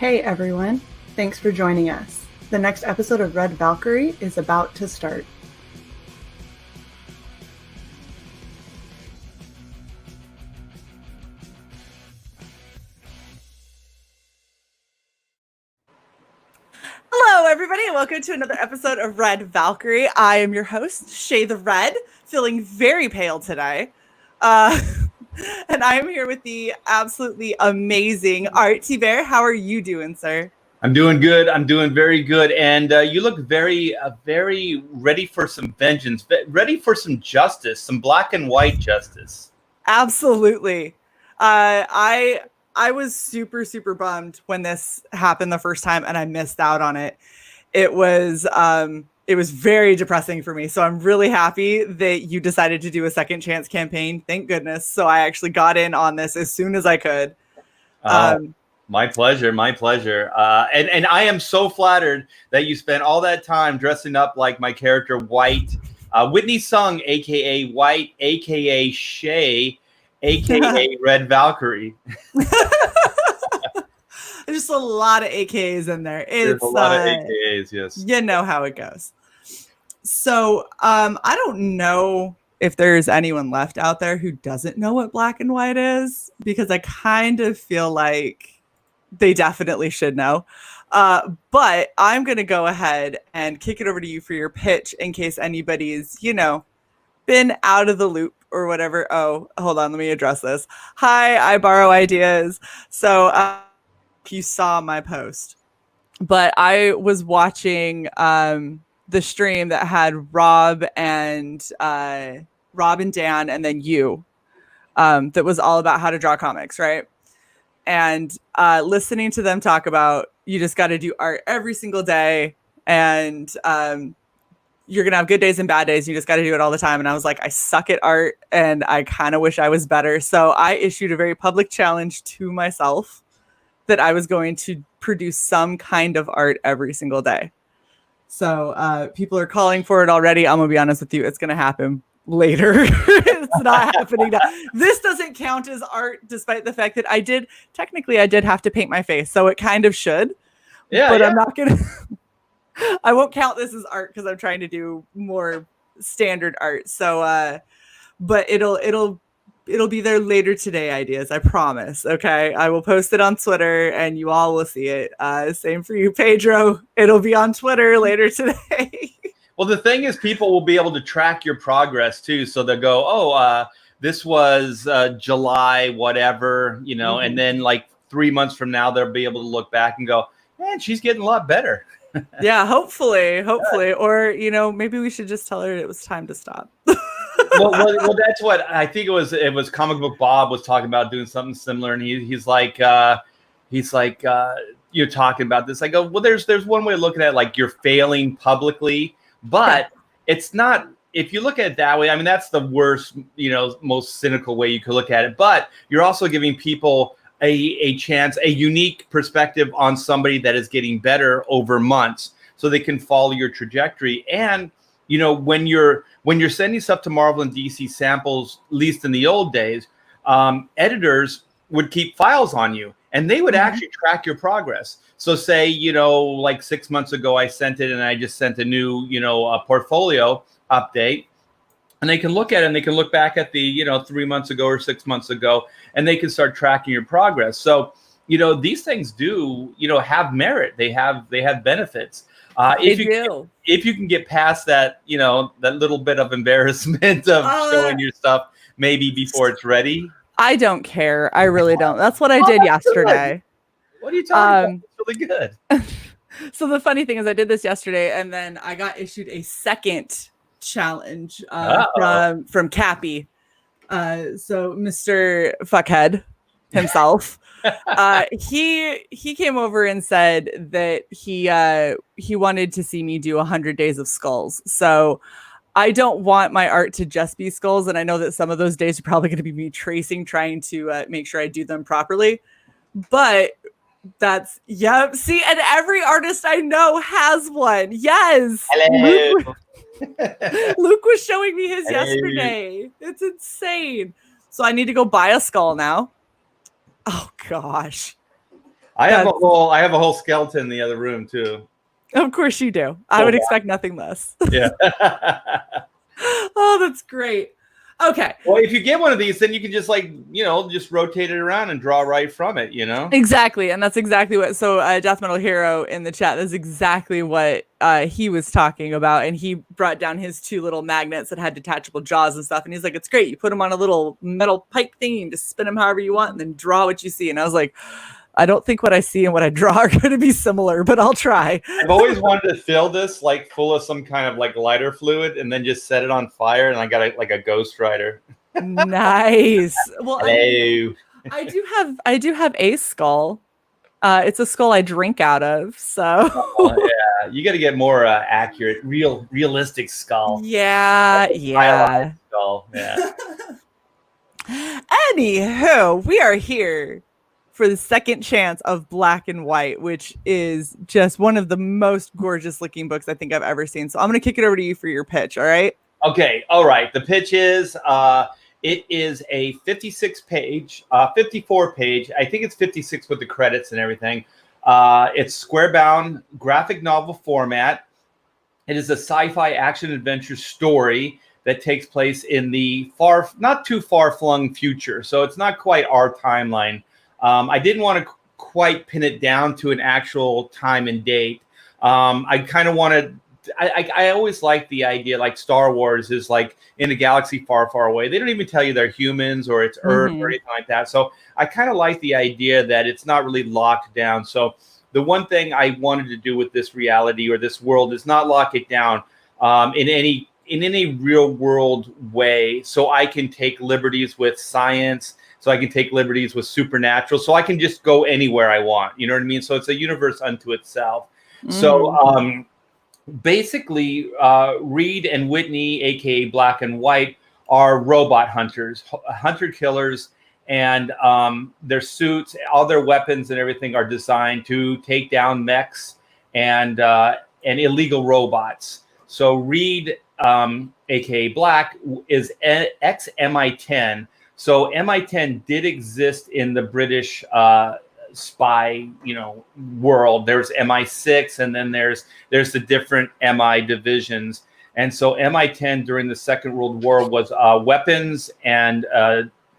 Hey everyone, thanks for joining us. The next episode of Red Valkyrie is about to start. Hello, everybody, and welcome to another episode of Red Valkyrie. I am your host, Shae the Red, feeling very pale today. And I am here with the absolutely amazing Art Thibert. How are you doing, sir? I'm doing good. I'm doing very good. And you look very ready for some vengeance, ready for some justice, some black and white justice. Absolutely. I was super bummed when this happened the first time and I missed out on it. It was very depressing for me. So I'm really happy that you decided to do a second chance campaign. Thank goodness. So I actually got in on this as soon as I could. My pleasure. And I am so flattered that you spent all that time dressing up like my character White, Whitney Sung, aka White, aka Shae, aka Red Valkyrie. There's just a lot of AKs in there. There's a lot of AKs, yes. You know how it goes. So I don't know if there's anyone left out there who doesn't know what black and white is, because I kind of feel like they definitely should know. But I'm going to go ahead and kick it over to you for your pitch in case anybody's, been out of the loop or whatever. Oh, hold on. Let me address this. Hi, I borrow ideas. So if you saw my post, but I was watching the stream that had Rob and Dan and then you that was all about how to draw comics, right? And listening to them talk about you just got to do art every single day, and you're gonna have good days and bad days. You just got to do it all the time. And I was like, I suck at art, and I kind of wish I was better. So I issued a very public challenge to myself that I was going to produce some kind of art every single day. So people are calling for it already. I'm gonna be honest with you, it's gonna happen later. It's not happening now. This doesn't count as art, despite the fact that I did have to paint my face, so it kind of should. But I'm not gonna I won't count this as art because I'm trying to do more standard art. So but it'll be there later today, ideas, I promise. Okay, I will post it on Twitter and you all will see it. Same for you, Pedro. It'll be on Twitter later today. Well, the thing is, people will be able to track your progress too. So they'll go, this was July, whatever, and then like 3 months from now, they'll be able to look back and go, man, she's getting a lot better. Yeah, hopefully. Or, maybe we should just tell her it was time to stop. well, that's what I think it was. Comic Book Bob was talking about doing something similar, and he's like, you're talking about this. I go, well, there's one way of looking at it, like you're failing publicly, but it's not. If you look at it that way, I mean, that's the worst, most cynical way you could look at it. But you're also giving people a chance, a unique perspective on somebody that is getting better over months, so they can follow your trajectory. And when you're sending stuff to Marvel and DC samples, at least in the old days, editors would keep files on you, and they would actually track your progress. So say, like 6 months ago, I sent it, and I just sent a new, portfolio update, and they can look at it, and they can look back at the, 3 months ago or 6 months ago, and they can start tracking your progress. So, these things do, have merit. They have benefits. If you can get past that, that little bit of embarrassment of showing your stuff maybe before it's ready. I don't care. I really don't. That's what I did yesterday. Good. What are you talking about? It's really good. So the funny thing is I did this yesterday, and then I got issued a second challenge from Cappy. So Mr. Fuckhead himself. He came over and said that he wanted to see me do 100 days of skulls. So I don't want my art to just be skulls, and I know that some of those days are probably going to be me tracing, trying to make sure I do them properly. But that's see, and every artist I know has one. Yes. Hello. Luke was showing me his yesterday. It's insane. So I need to go buy a skull now. Oh gosh. I have a whole skeleton in the other room too. Of course you do. I would expect nothing less. Yeah. Oh, that's great. Okay. Well, if you get one of these, then you can just just rotate it around and draw right from it, Exactly. And that's exactly what, so Death Metal Hero in the chat, that's exactly what he was talking about. And he brought down his 2 little magnets that had detachable jaws and stuff. And he's like, it's great. You put them on a little metal pipe thing and just spin them however you want and then draw what you see. And I was like, I don't think what I see and what I draw are going to be similar, but I'll try. I've always wanted to fill this full of some kind of lighter fluid and then just set it on fire, and I got a Ghost Rider. Nice. Well, hello. I do have a skull. It's a skull I drink out of. So yeah, you got to get more accurate, realistic skull. Yeah. Skull. Yeah. Anywho, we are here for the second chance of Black and White, which is just one of the most gorgeous looking books I think I've ever seen. So I'm going to kick it over to you for your pitch. All right. Okay. All right. The pitch is, it is a 54 page. I think it's 56 with the credits and everything. It's square bound graphic novel format. It is a sci-fi action adventure story that takes place in the not too far flung future. So it's not quite our timeline. I didn't want to quite pin it down to an actual time and date. I kind of wanted, I always like the idea, like Star Wars is in a galaxy far, far away. They don't even tell you they're humans or it's Earth or anything like that. So I kind of like the idea that it's not really locked down. So the one thing I wanted to do with this reality or this world is not lock it down in any real world way. So I can take liberties with science. So I can take liberties with supernatural. So I can just go anywhere I want. You know what I mean? So it's a universe unto itself. So basically, Reed and Whitney, a.k.a. Black and White, are robot hunters, hunter-killers. And their suits, all their weapons and everything are designed to take down mechs and illegal robots. So Reed, a.k.a. Black, is ex-MI10. So MI10 did exist in the British spy, world. There's MI6, and then there's the different MI divisions. And so MI10 during the Second World War was weapons and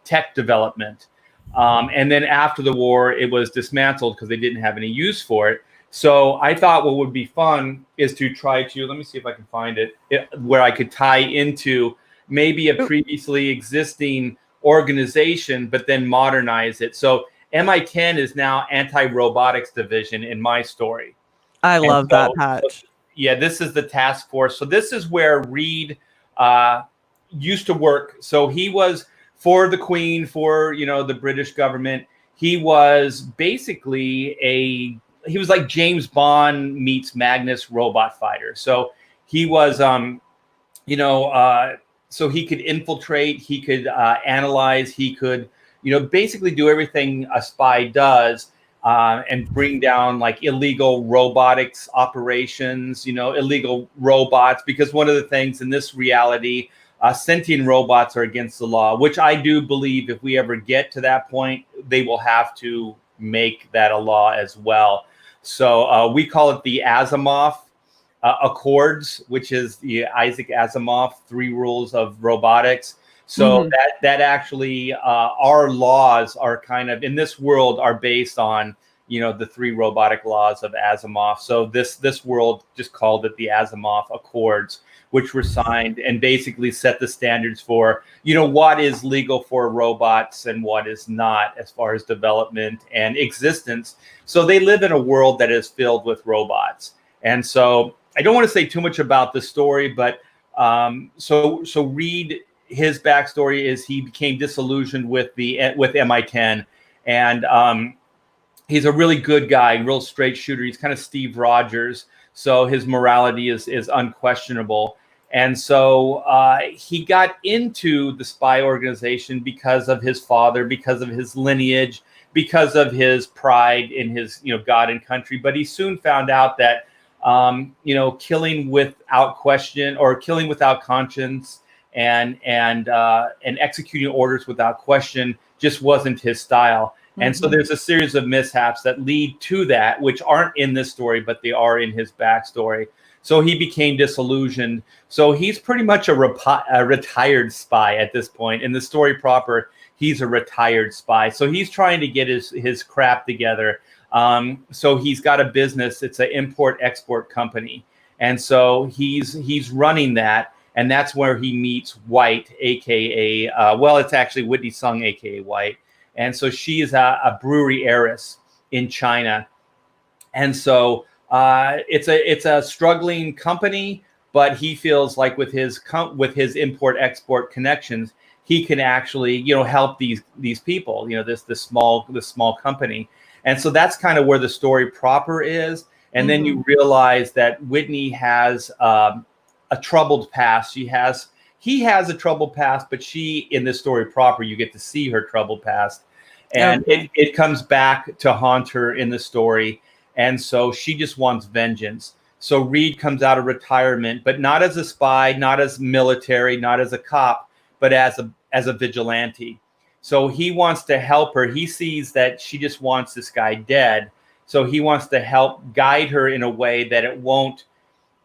tech development. And then after the war, it was dismantled because they didn't have any use for it. So I thought what would be fun is to try to, let me see if I can find it, where I could tie into maybe a previously existing organization, but then modernize it. So MI10 is now anti-robotics division in my story. I love that patch. Yeah, this is the task force. So this is where Reed used to work. So he was for the Queen, for the British government. He was basically he was like James Bond meets Magnus robot fighter. So he was so he could infiltrate, he could analyze, he could, basically do everything a spy does and bring down illegal robotics operations, illegal robots. Because one of the things in this reality, sentient robots are against the law, which I do believe if we ever get to that point, they will have to make that a law as well. So we call it the Asimov Accords, which is the Isaac Asimov 3 rules of robotics. So that actually our laws are kind of in this world are based on the 3 robotic laws of Asimov. So this world just called it the Asimov Accords, which were signed and basically set the standards for what is legal for robots and what is not as far as development and existence. So they live in a world that is filled with robots. And so I don't want to say too much about the story, but so Reed, his backstory is he became disillusioned with MI10, and he's a really good guy, real straight shooter. He's kind of Steve Rogers, so his morality is unquestionable. And so he got into the spy organization because of his father, because of his lineage, because of his pride in his God and country. But he soon found out that killing without question or killing without conscience and executing orders without question just wasn't his style. And so there's a series of mishaps that lead to that, which aren't in this story, but they are in his backstory. So he became disillusioned. So he's pretty much a retired spy at this point. In the story proper, he's a retired spy. So he's trying to get his crap together. So he's got a business. It's an import-export company. And so he's running that. And that's where he meets White, a.k.a. Well, it's actually Whitney Sung, a.k.a. White. And so she is a brewery heiress in China. And so it's a struggling company, but he feels like with his import-export connections, he can actually, help these people, this small company. And so that's kind of where the story proper is. And then you realize that Whitney has a troubled past. He has a troubled past, but she, in this story proper, you get to see her troubled past. And it comes back to haunt her in the story. And so she just wants vengeance. So Reed comes out of retirement, but not as a spy, not as military, not as a cop, but as a vigilante. So he wants to help her. He sees that she just wants this guy dead. So he wants to help guide her in a way that it won't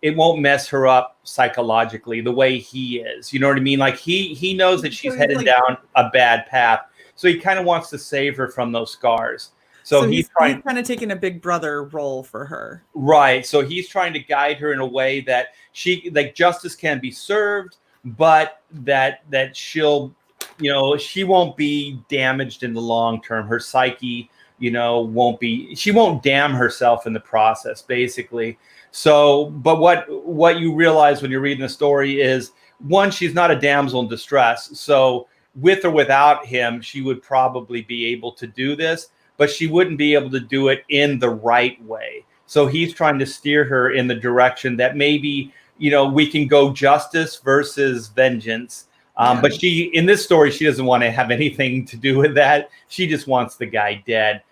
mess her up psychologically the way he is. You know what I mean? Like he knows that she's headed down a bad path. So he kind of wants to save her from those scars. So he's kind of taking a big brother role for her. Right. So he's trying to guide her in a way that justice can be served, but that she'll, she won't be damaged in the long term. Her psyche, she won't damn herself in the process, basically. So, but what you realize when you're reading the story is, one, she's not a damsel in distress. So with or without him, she would probably be able to do this, but she wouldn't be able to do it in the right way. So he's trying to steer her in the direction that maybe, we can go justice versus vengeance. But in this story, she doesn't want to have anything to do with that. She just wants the guy dead.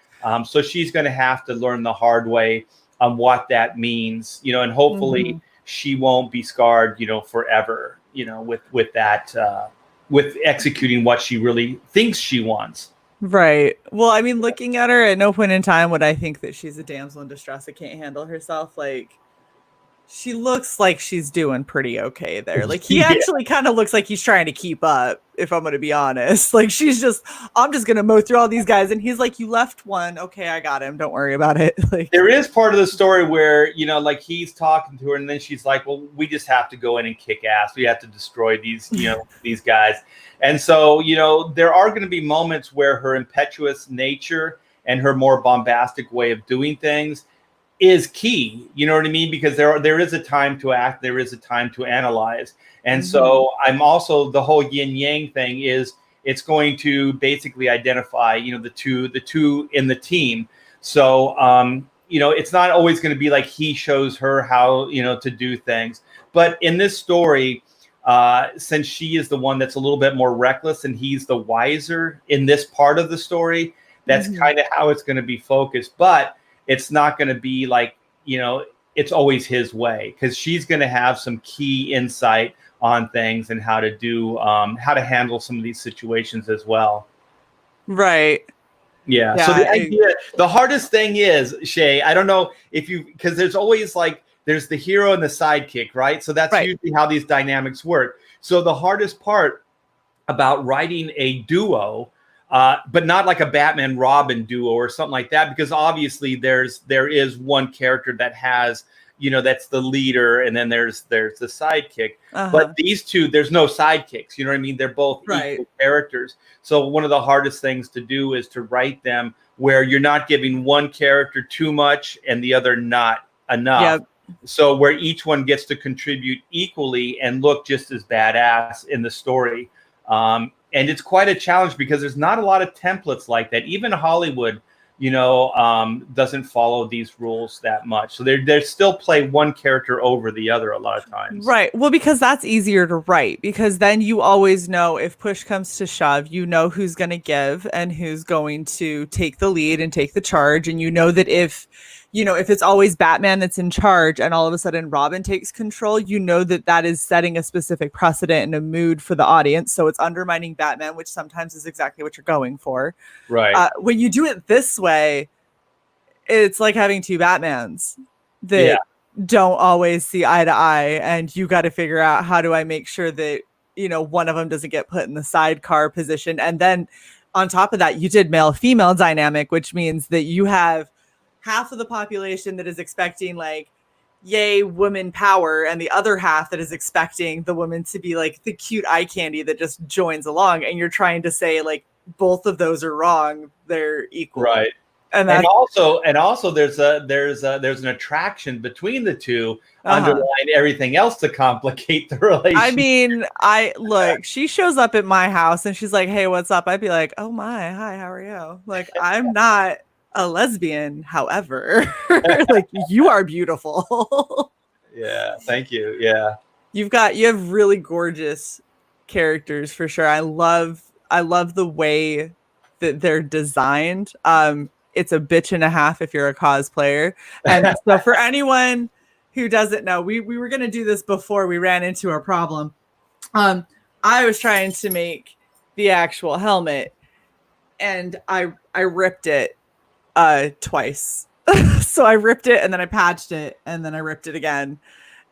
So she's going to have to learn the hard way on what that means, and hopefully she won't be scarred, forever, with that, with executing what she really thinks she wants. Right. Well, I mean, looking at her, at no point in time would I think that she's a damsel in distress that can't handle herself. Like, she looks like she's doing pretty okay there. Like, he actually kind of looks like he's trying to keep up, if I'm going to be honest. Like, I'm just going to mow through all these guys. And he's like, you left one. Okay, I got him. Don't worry about it. Like, there is part of the story where, like he's talking to her and then she's like, well, we just have to go in and kick ass. We have to destroy these, these guys. And so, there are going to be moments where her impetuous nature and her more bombastic way of doing things is key. You know what I mean? Because there is a time to act. There is a time to analyze. And so I'm also, the whole yin yang thing is, it's going to basically identify, the two in the team. So, it's not always going to be like he shows her how, to do things. But in this story, since she is the one that's a little bit more reckless and he's the wiser in this part of the story, that's kind of how it's going to be focused. But it's not going to be like, it's always his way, because she's going to have some key insight on things and how to handle some of these situations as well. Right. Yeah. So the hardest thing is, Shae, I don't know because there's always there's the hero and the sidekick, right? So that's usually how these dynamics work. So the hardest part about writing a duo, but not like a Batman Robin duo or something like that, because obviously there is one character that has, that's the leader, and then there's the sidekick. But these two, there's no sidekicks. You know what I mean? They're both equal characters. So one of the hardest things to do is to write them where you're not giving one character too much and the other not enough. Yep. So where each one gets to contribute equally and look just as badass in the story. And it's quite a challenge because there's not a lot of templates like that. Even Hollywood, doesn't follow these rules that much. So they still play one character over the other a lot of times. Right. Well, because that's easier to write, because then you always know if push comes to shove, who's going to give and who's going to take the lead and take the charge. And that if, if it's always Batman that's in charge and all of a sudden Robin takes control, that is setting a specific precedent and a mood for the audience. So it's undermining Batman, which sometimes is exactly what you're going for. Right. When you do it this way, it's like having two Batmans that don't always see eye to eye. And you got to figure out, how do I make sure that, one of them doesn't get put in the sidecar position. And then on top of that, you did male-female dynamic, which means that you have half of the population that is expecting like, yay, woman power, and the other half that is expecting the woman to be like the cute eye candy that just joins along. And you're trying to say like both of those are wrong. They're equal. Right. And also there's an attraction between the two, underlying everything else to complicate the relationship. I mean, look, she shows up at my house and she's like, hey, what's up? I'd be like, oh my, hi, how are you? Like, I'm not a lesbian, however. Like, you are beautiful. Yeah, thank you. Yeah. You have really gorgeous characters for sure. I love the way that they're designed. It's a bitch and a half if you're a cosplayer. And so for anyone who doesn't know, we were going to do this before we ran into our problem. I was trying to make the actual helmet and I ripped it twice. So I ripped it and then I patched it and then I ripped it again.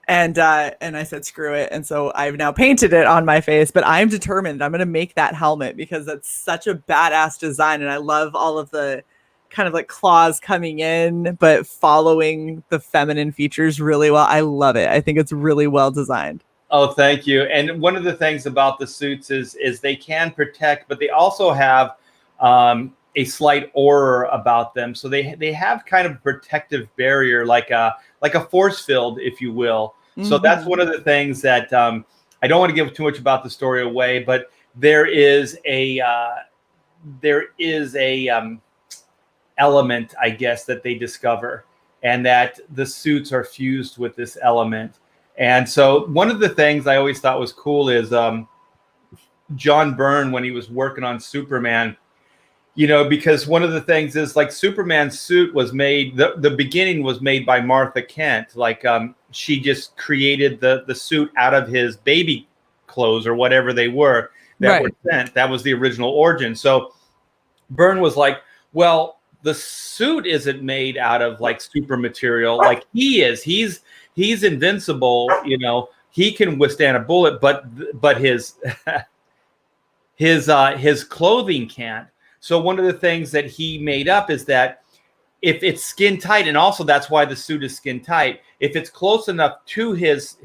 And I said, screw it. And so I've now painted it on my face, but I'm determined I'm going to make that helmet because that's such a badass design. And I love all of the kind of like claws coming in, but following the feminine features really well. I love it. I think it's really well designed. Oh, thank you. And one of the things about the suits is they can protect, but they also have a slight aura about them. So they have kind of a protective barrier, like a force field, if you will. Mm-hmm. So that's one of the things that I don't want to give too much about the story away, but there is a element, I guess, that they discover, and that the suits are fused with this element. And so one of the things I always thought was cool is John Byrne, when he was working on Superman, because one of the things is like Superman's suit was made, the beginning was made by Martha Kent. Like she just created the suit out of his baby clothes or whatever they were that were sent. That was the original origin. So Byrne was like, well, the suit isn't made out of like super material like he is. He's invincible, he can withstand a bullet, but his his clothing can't. So one of the things that he made up is that if it's skin tight, and also that's why the suit is skin tight, if it's close enough to his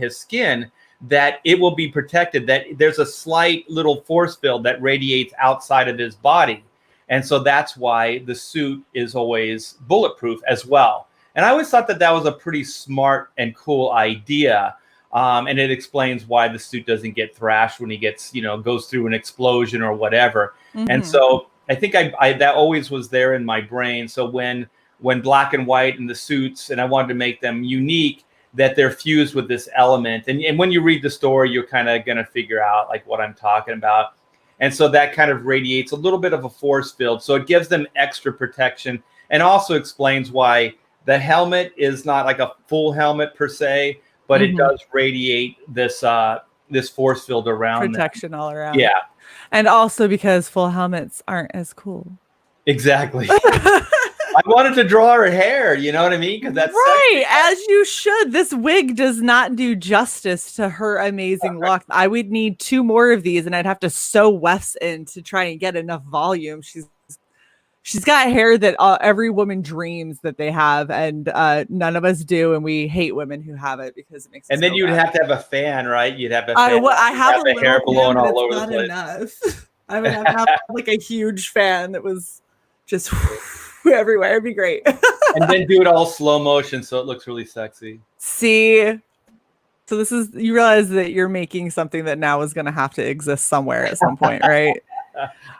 skin, that it will be protected, that there's a slight little force field that radiates outside of his body. And so that's why the suit is always bulletproof as well. And I always thought that was a pretty smart and cool idea. And it explains why the suit doesn't get thrashed when he gets, goes through an explosion or whatever. Mm-hmm. And so I think I that always was there in my brain. So when Black and White and the suits, and I wanted to make them unique, that they're fused with this element. And when you read the story, you're kind of going to figure out like what I'm talking about. And so that kind of radiates a little bit of a force field. So it gives them extra protection, and also explains why the helmet is not like a full helmet per se, but it does radiate this force field around protection all around. Yeah. And also because full helmets aren't as cool. Exactly. I wanted to draw her hair, you know what I mean? Because that's right, as you should. This wig does not do justice to her amazing locks. I would need 2 more of these, and I'd have to sew Wes in to try and get enough volume. She's got hair that every woman dreams that they have, and none of us do, and we hate women who have it because it makes. And then you'd bad. have to have a fan, right? You'd have a fan. I have a hair blowing all over the place. Enough. I would have to have like a huge fan that was just everywhere. It'd be great. And then do it all slow motion so it looks really sexy. See, so you realize that you're making something that now is going to have to exist somewhere at some point, right?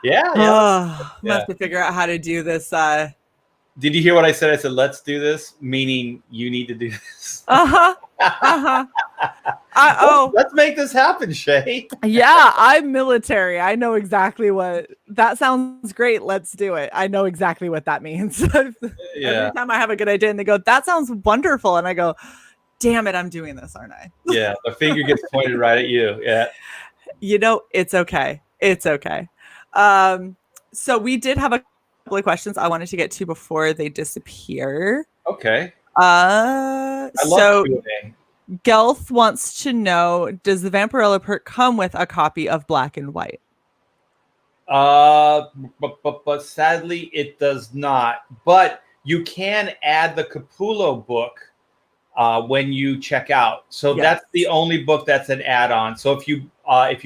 Yeah. I have to figure out how to do this Did you hear what I said? I said, let's do this, meaning you need to do this. Uh-huh. Uh-huh. Let's make this happen, Shae. Yeah, I'm military. I know exactly what that sounds great. Let's do it. I know exactly what that means. Every time I have a good idea and they go, that sounds wonderful. And I go, damn it, I'm doing this, aren't I? Yeah, the finger gets pointed right at you. Yeah. You know, it's okay. It's okay. So we did have a couple of questions I wanted to get to before they disappear. Okay. I love Q&A. Gelth wants to know, does the Vampirella perk come with a copy of Black and White? But sadly it does not. But you can add the Capullo book when you check out. So that's the only book that's an add-on. So if you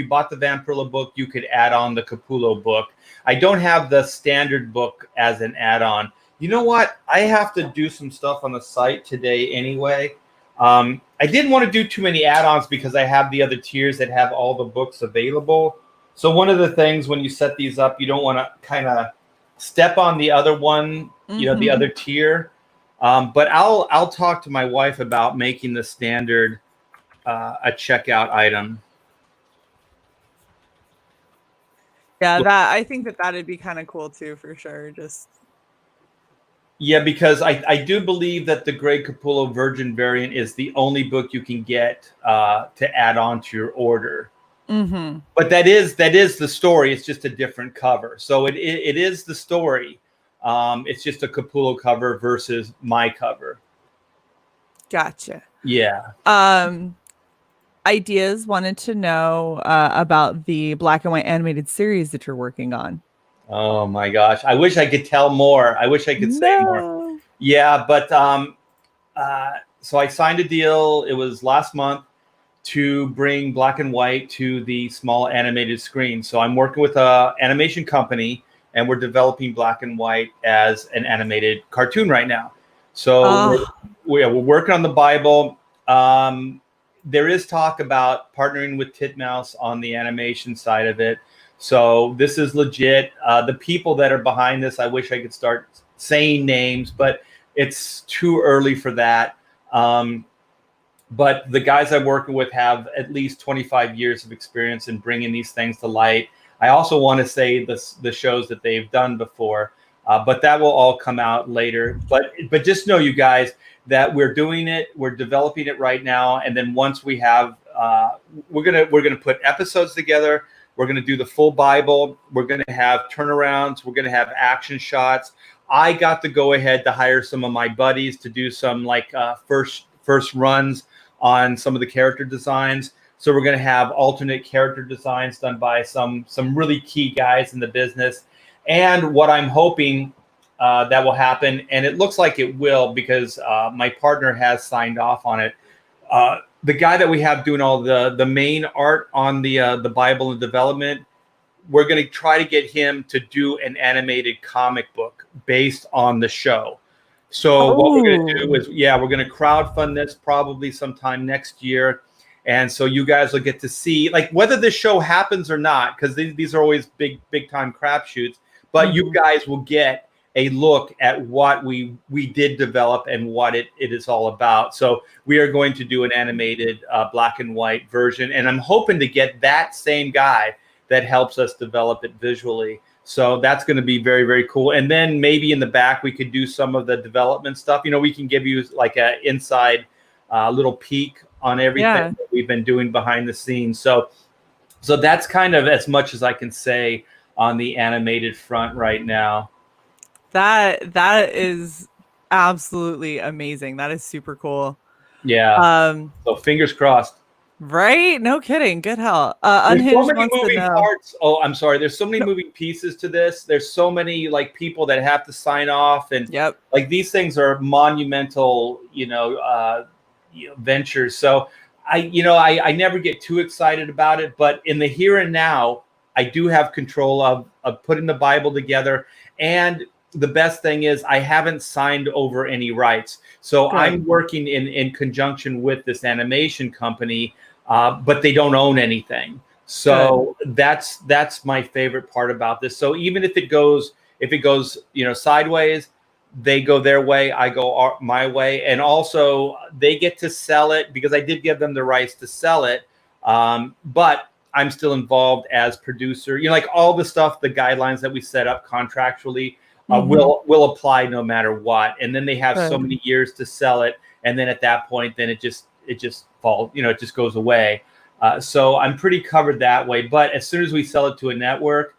bought the Vampirella book, you could add on the Capullo book. I don't have the standard book as an add-on. You know what? I have to do some stuff on the site today anyway. I didn't want to do too many add-ons because I have the other tiers that have all the books available. So one of the things when you set these up, you don't want to kind of step on the other one, you know, the other tier. But I'll talk to my wife about making the standard a checkout item. Yeah, I think that'd be kind of cool too, for sure. Yeah, because I do believe that the Grey Capullo Virgin variant is the only book you can get to add on to your order. But that is the story. It's just a different cover. So it is the story. It's just a Capullo cover versus my cover. Gotcha. Yeah. Ideas wanted to know about the Black and White animated series that you're working on. Oh my gosh. I wish I could tell more. I wish I could say more. Yeah, but so I signed a deal. It was last month to bring Black and White to the small animated screen. So I'm working with an animation company and we're developing Black and White as an animated cartoon right now. So we're working on the Bible. There is talk about partnering with Titmouse on the animation side of it. So this is legit. The people that are behind this, I wish I could start saying names, but it's too early for that. But the guys I'm working with have at least 25 years of experience in bringing these things to light. I also want to say the shows that they've done before, but that will all come out later. But just know, you guys, that we're doing it. We're developing it right now, and then once we have, we're gonna put episodes together. We're gonna do the full Bible. We're gonna have turnarounds. We're gonna have action shots. I got to go ahead to hire some of my buddies to do some like first runs on some of the character designs. So we're going to have alternate character designs done by some really key guys in the business. And what I'm hoping that will happen, and it looks like it will because my partner has signed off on it. The guy that we have doing all the main art on the Bible and development, we're going to try to get him to do an animated comic book based on the show. So what we're going to do is, we're going to crowdfund this probably sometime next year. And so you guys will get to see, like, whether this show happens or not, because these are always big time crapshoots. But you guys will get a look at what we did develop and what it is all about. So we are going to do an animated Black and White version. And I'm hoping to get that same guy that helps us develop it visually. So that's going to be very, very cool. And then maybe in the back, we could do some of the development stuff. You know, we can give you like an inside little peek on everything that we've been doing behind the scenes. So that's kind of as much as I can say on the animated front right now. That is absolutely amazing. That is super cool. Yeah. So fingers crossed. Right? No kidding. Good hell. There's Unhinged so many moving parts. Oh, I'm sorry. There's so many moving pieces to this. There's so many like people that have to sign off, and like these things are monumental, ventures. So I never get too excited about it, but in the here and now, I do have control of putting the Bible together. And the best thing is I haven't signed over any rights. So I'm working in conjunction with this animation company, but they don't own anything. So that's my favorite part about this. So even if it goes sideways, they go their way, I go my way, and also they get to sell it because I did give them the rights to sell it, but I'm still involved as producer. Like all the stuff, the guidelines that we set up contractually will apply no matter what, and then they have so many years to sell it, and then at that point, then it just falls, it just goes away. So I'm pretty covered that way. But as soon as we sell it to a network,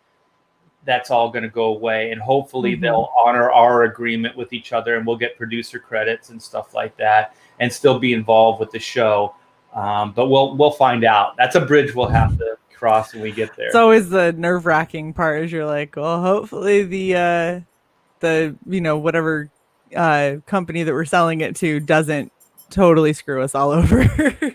that's all going to go away, and hopefully they'll honor our agreement with each other, and we'll get producer credits and stuff like that, and still be involved with the show. But we'll find out. That's a bridge we'll have to cross when we get there. It's always the nerve-wracking part. Is you're like, well, hopefully the whatever company that we're selling it to doesn't totally screw us all over.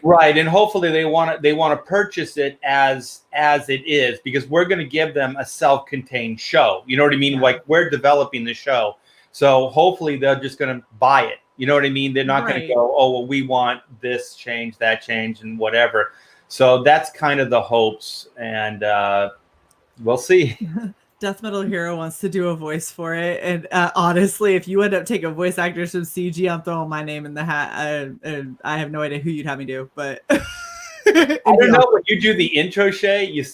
Right, and hopefully they want to purchase it as it is, because we're going to give them a self-contained show. You know what I mean? Like, we're developing the show, so hopefully they're just going to buy it. You know what I mean? They're not going to go, oh, well, we want this change, that change, and whatever. So that's kind of the hopes, and we'll see. Death Metal Hero wants to do a voice for it, and honestly, if you end up taking voice actors from CG, I'm throwing my name in the hat. I have no idea who you'd have me do, but I don't know. When you do the intro, Shae, you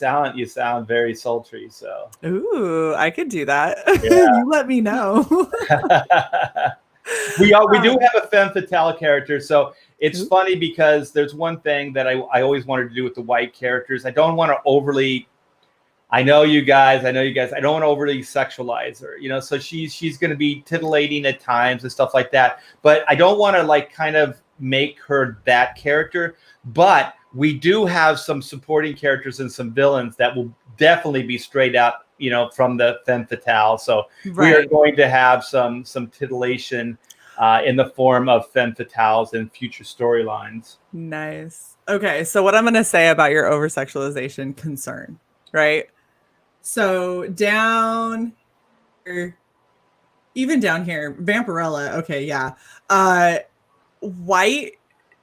sound very sultry. So ooh, I could do that. Yeah. You let me know. We do have a femme fatale character, so it's funny because there's one thing that I always wanted to do with the white characters. I don't want to overly. I know you guys. I don't want to overly sexualize her, so she's going to be titillating at times and stuff like that. But I don't want to kind of make her that character. But we do have some supporting characters and some villains that will definitely be straight up, from the femme fatale. So we are going to have some titillation in the form of femme fatales in future storylines. Nice. Okay, so what I'm going to say about your over-sexualization concern, right? So even down here, Vampirella, okay, yeah. White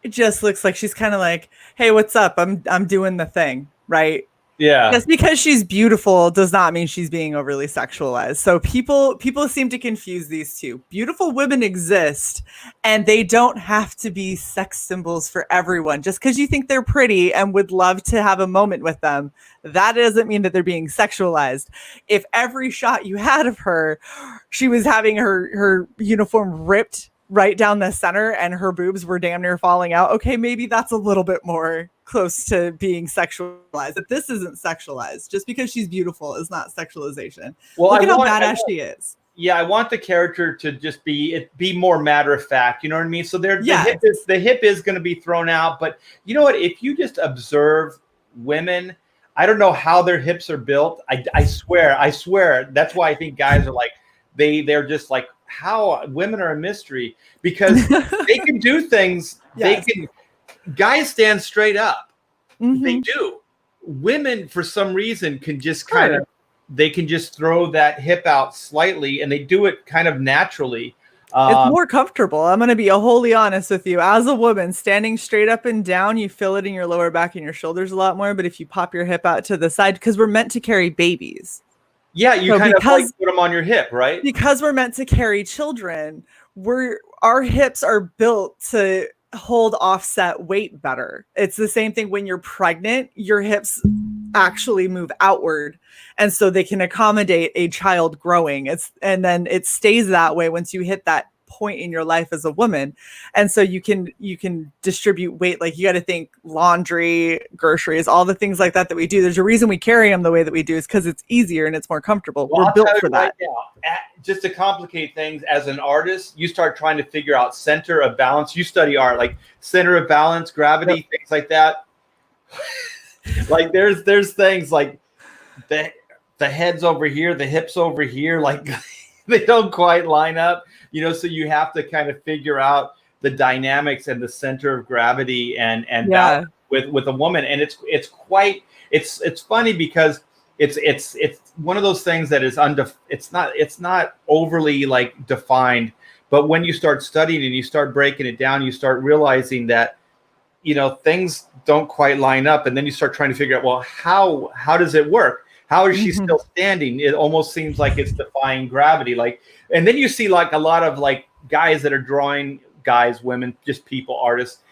just looks like she's kind of like, hey, what's up? I'm doing the thing, right? Yeah. Just because she's beautiful does not mean she's being overly sexualized. So people seem to confuse these two. Beautiful women exist, and they don't have to be sex symbols for everyone. Just because you think they're pretty and would love to have a moment with them, that doesn't mean that they're being sexualized. If every shot you had of her, she was having her uniform ripped right down the center and her boobs were damn near falling out, okay, maybe that's a little bit more close to being sexualized. But this isn't sexualized. Just because she's beautiful is not sexualization. Well, look at how badass she is. Yeah, I want the character to just be more matter of fact. You know what I mean? So the hip is going to be thrown out. But you know what? If you just observe women, I don't know how their hips are built. I swear. That's why I think guys are like, they're just like, how women are a mystery, because they can do things. Yes. Guys stand straight up. They do. Women, for some reason, can just they can just throw that hip out slightly, and they do it kind of naturally. It's more comfortable. I'm going to be wholly honest with you. As a woman, standing straight up and down, you feel it in your lower back and your shoulders a lot more. But if you pop your hip out to the side, because we're meant to carry babies. Yeah, you kind of put them on your hip, right? Because we're meant to carry children, our hips are built to hold offset weight better. It's the same thing when you're pregnant, your hips actually move outward, and so they can accommodate a child growing. And then it stays that way once you hit that point in your life as a woman. And so you can distribute weight. Like, you got to think laundry, groceries, all the things like that we do. There's a reason we carry them the way that we do, is because it's easier and it's more comfortable. We're built for that. Right now, just to complicate things, as an artist, you start trying to figure out center of balance. You study art, like center of balance, gravity, things like that. Like there's things like the head's over here, the hips over here, like they don't quite line up. So you have to kind of figure out the dynamics and the center of gravity and balance with a woman. And it's funny because it's one of those things that is it's not overly like defined, but when you start studying and you start breaking it down, you start realizing that things don't quite line up, and then you start trying to figure out, well, how does it work? How is she still standing? It almost seems like it's defying gravity. Like, and then you see like a lot of like guys that are drawing, guys, women, just people, artists,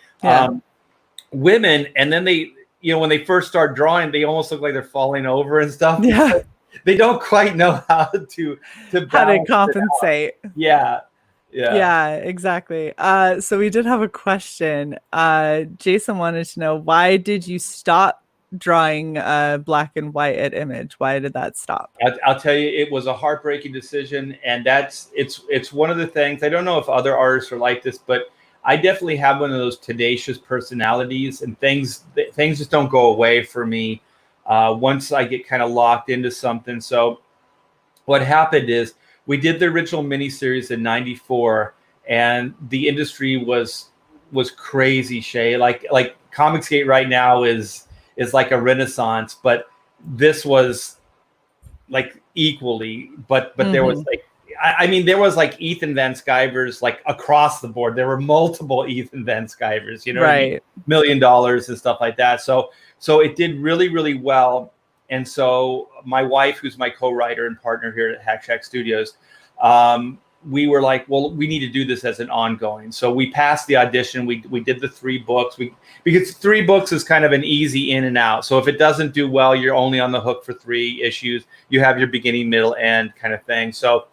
women, and then they, you know, when they first start drawing, they almost look like they're falling over and stuff. Yeah. They don't quite know how to compensate. Yeah. Yeah, exactly. So we did have a question. Jason wanted to know, why did you stop drawing black and white at Image? Why did that stop? I'll tell you, it was a heartbreaking decision, and it's one of the things. I don't know if other artists are like this, but I definitely have one of those tenacious personalities, and things just don't go away for me once I get kind of locked into something. So what happened is, we did the original miniseries in '94, and the industry was crazy, Shae. Like Comicsgate right now is like a renaissance, but this was like equally. But there was like, I mean, there was like Ethan Van Sciver's like across the board. There were multiple Ethan Van Sciver's, you know, right? $1 million and stuff like that. So it did really, really well. And so my wife, who's my co-writer and partner here at Hack Shack Studios, we were like, well, we need to do this as an ongoing. So we passed the audition. We did the 3 books. Because 3 books is kind of an easy in and out. So if it doesn't do well, you're only on the hook for 3 issues. You have your beginning, middle, end kind of thing. So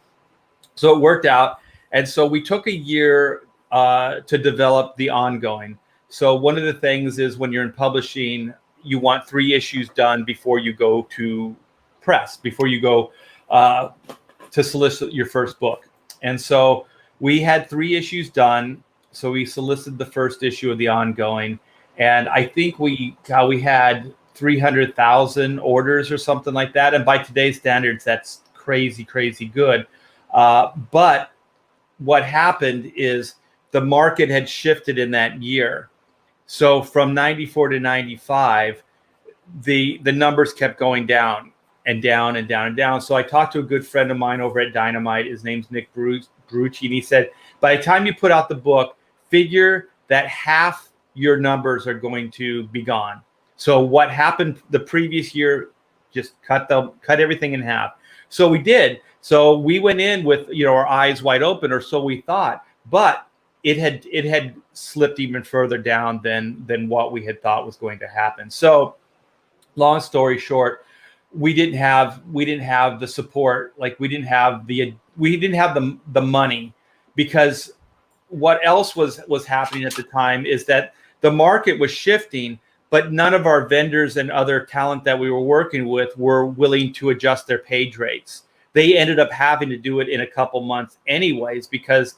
it worked out. And so we took a year to develop the ongoing. So one of the things is, when you're in publishing, you want 3 issues done before you go to press, before you go to solicit your first book. And so we had 3 issues done. So we solicited the first issue of the ongoing, and I think we had 300,000 orders or something like that. And by today's standards, that's crazy good. But what happened is, the market had shifted in that year. So from 94 to 95, the numbers kept going down and down and down and down. So I talked to a good friend of mine over at Dynamite. His name's Nick Brucci, and he said, by the time you put out the book, figure that half your numbers are going to be gone. So what happened the previous year, just cut everything in half. So we did. So we went in with, you know, our eyes wide open, or so we thought. But it had slipped even further down than what we had thought was going to happen. So long story short, we didn't have the support. Like, we didn't have the money, because what else was happening at the time is that the market was shifting, but none of our vendors and other talent that we were working with were willing to adjust their page rates. They ended up having to do it in a couple months anyways, because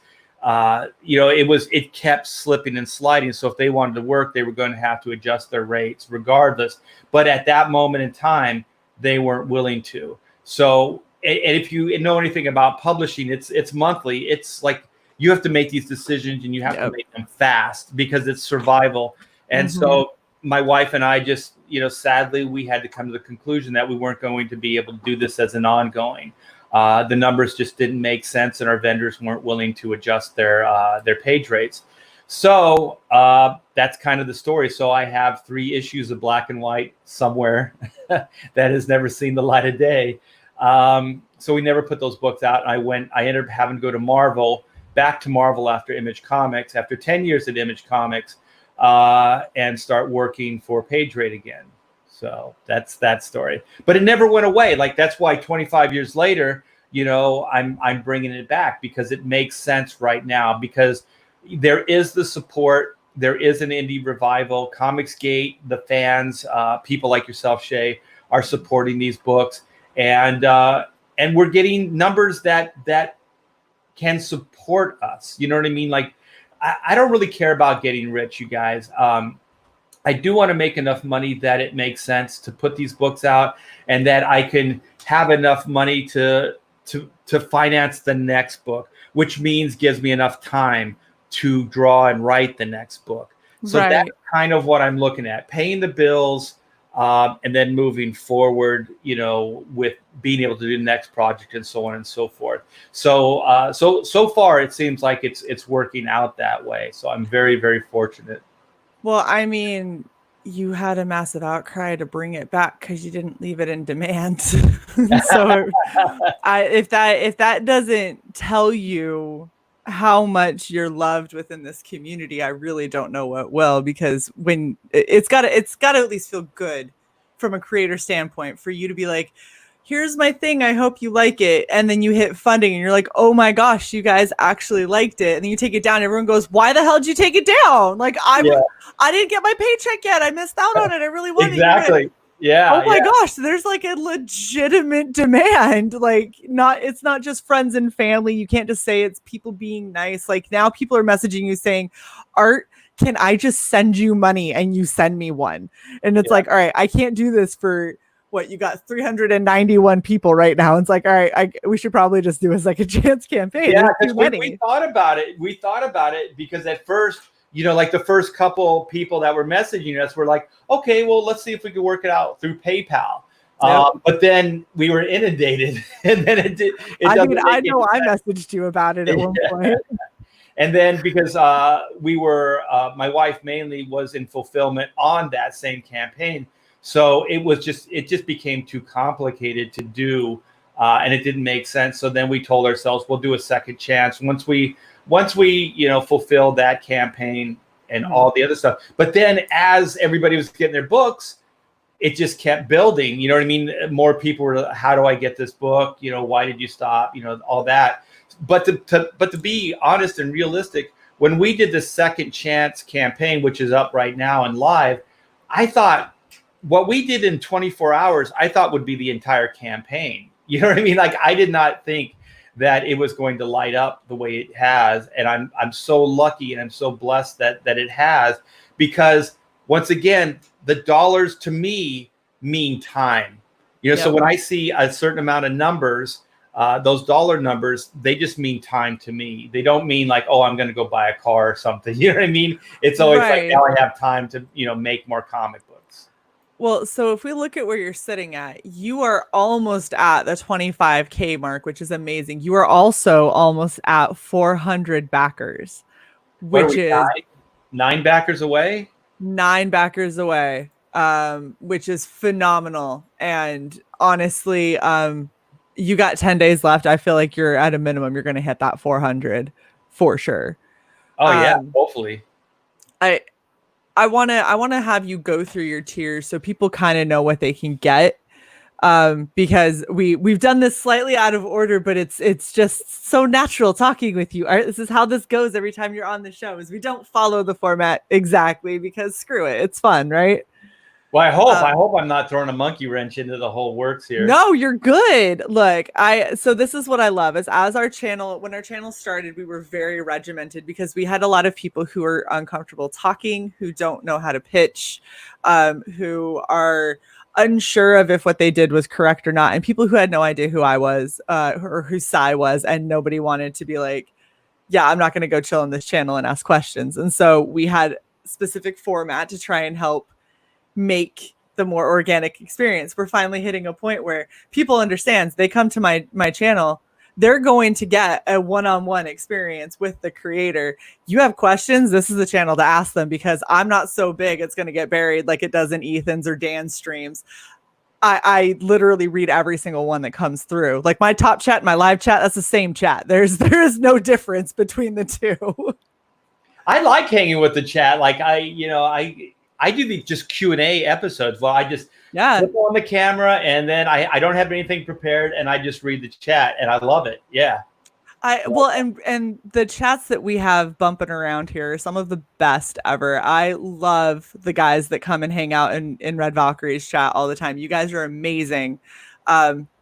you know, it kept slipping and sliding. So if they wanted to work, they were going to have to adjust their rates regardless. But at that moment in time, they weren't willing to. So, and if you know anything about publishing, it's monthly. It's like, you have to make these decisions, and you have to make them fast, because it's survival. And so my wife and I just, you know, sadly, we had to come to the conclusion that we weren't going to be able to do this as an ongoing. The numbers just didn't make sense, and our vendors weren't willing to adjust their page rates. So that's kind of the story. So I have 3 issues of black and white somewhere that has never seen the light of day. So we never put those books out. I ended up having to go to back to Marvel after Image Comics, after 10 years at Image Comics, and start working for page rate again. So that's that story. But it never went away. Like, that's why 25 years later, you know, I'm bringing it back, because it makes sense right now, because there is the support. There is an indie revival. Comicsgate, the fans, people like yourself, Shae, are supporting these books, and we're getting numbers that can support us. You know what I mean? Like, I don't really care about getting rich, you guys. I do want to make enough money that it makes sense to put these books out, and that I can have enough money to finance the next book, which means gives me enough time to draw and write the next book. So that's kind of what I'm looking at, paying the bills, and then moving forward, you know, with being able to do the next project and so on and so forth. So so far it seems like it's working out that way. So I'm very, very fortunate. Well, I mean, you had a massive outcry to bring it back because you didn't leave it in demand. So if that doesn't tell you how much you're loved within this community, I really don't know what will, because when it's got to at least feel good from a creator standpoint for you to be like, here's my thing, I hope you like it, and then you hit funding and you're like, oh my gosh, you guys actually liked it, and then you take it down, everyone goes, why the hell did you take it down? Like, I didn't get my paycheck yet, I missed out on it, I really wanted exactly. Oh my gosh, there's like a legitimate demand. Like, it's not just friends and family. You can't just say it's people being nice. Like, now people are messaging you saying, Art, can I just send you money and you send me one? And it's like, all right, I can't do this for what you got 391 people right now. It's like, all right, we should probably just do a second chance campaign. Yeah, because we thought about it. We thought about it because at first, like the first couple people that were messaging us were like, okay, well, let's see if we can work it out through PayPal. Yep. But then we were inundated, and then it did. I messaged you about it at one point. And then because we were, my wife mainly was in fulfillment on that same campaign, so it just became too complicated to do, and it didn't make sense. So then we told ourselves we'll do a second chance once we fulfilled that campaign and all the other stuff. But then as everybody was getting their books, it just kept building. You know what I mean? More people were, how do I get this book? Why did you stop? All that. But to be honest and realistic, when we did the second chance campaign, which is up right now and live, I thought what we did in 24 hours, I thought would be the entire campaign. You know what I mean? Like, I did not think that it was going to light up the way it has. And I'm so lucky and I'm so blessed that it has, because once again, the dollars to me mean time. So when I see a certain amount of numbers, those dollar numbers, they just mean time to me. They don't mean like, oh, I'm going to go buy a car or something. You know what I mean? It's always like, now I have time to, make more comic books. Well, so if we look at where you're sitting at, you are almost at the 25K mark, which is amazing. You are also almost at 400 backers, which is 9 backers away. 9 backers away, which is phenomenal. And honestly, you got 10 days left. I feel like you're at a minimum, you're going to hit that 400 for sure. Oh yeah, hopefully. I want to have you go through your tiers so people kind of know what they can get, because we've done this slightly out of order, but it's just so natural talking with you. This is how this goes every time you're on the show, is we don't follow the format exactly, because screw it, it's fun, right? Well, I hope I'm not throwing a monkey wrench into the whole works here. No, you're good. Look, so this is what I love is, when our channel started, we were very regimented because we had a lot of people who are uncomfortable talking, who don't know how to pitch, who are unsure of if what they did was correct or not, and people who had no idea who I was, or who Sai was, and nobody wanted to be like, yeah, I'm not going to go chill on this channel and ask questions. And so we had specific format to try and help make the more organic experience. We're finally hitting a point where people understand, they come to my channel, they're going to get a one-on-one experience with the creator. You have questions, this is the channel to ask them, because I'm not so big it's going to get buried like it does in Ethan's or Dan's streams. I literally read every single one that comes through. Like my top chat and my live chat, that's the same chat. there is no difference between the two. I like hanging with the chat. Like I do the just Q&A episodes. Well, I just flip on the camera, and then I don't have anything prepared, and I just read the chat, and I love it. Yeah. And the chats that we have bumping around here are some of the best ever. I love the guys that come and hang out in Red Valkyrie's chat all the time. You guys are amazing.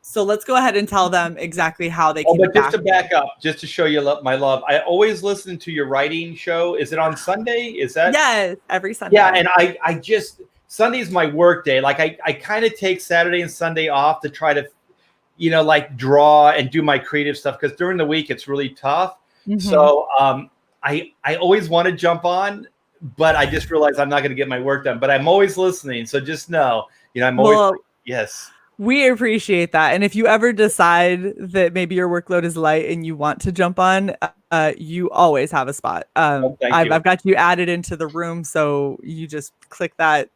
So let's go ahead and tell them exactly how they can. But just to back up, just to show you my love, I always listen to your writing show. Is it on Sunday? Is that? Yes, every Sunday. Yeah, and I just, Sunday's my work day. Like I kind of take Saturday and Sunday off to try to, like draw and do my creative stuff, because during the week it's really tough. Mm-hmm. So I always want to jump on, but I just realized I'm not going to get my work done. But I'm always listening, so just know, I'm always yes. We appreciate that. And if you ever decide that maybe your workload is light and you want to jump on, you always have a spot. I've got you added into the room, so you just click that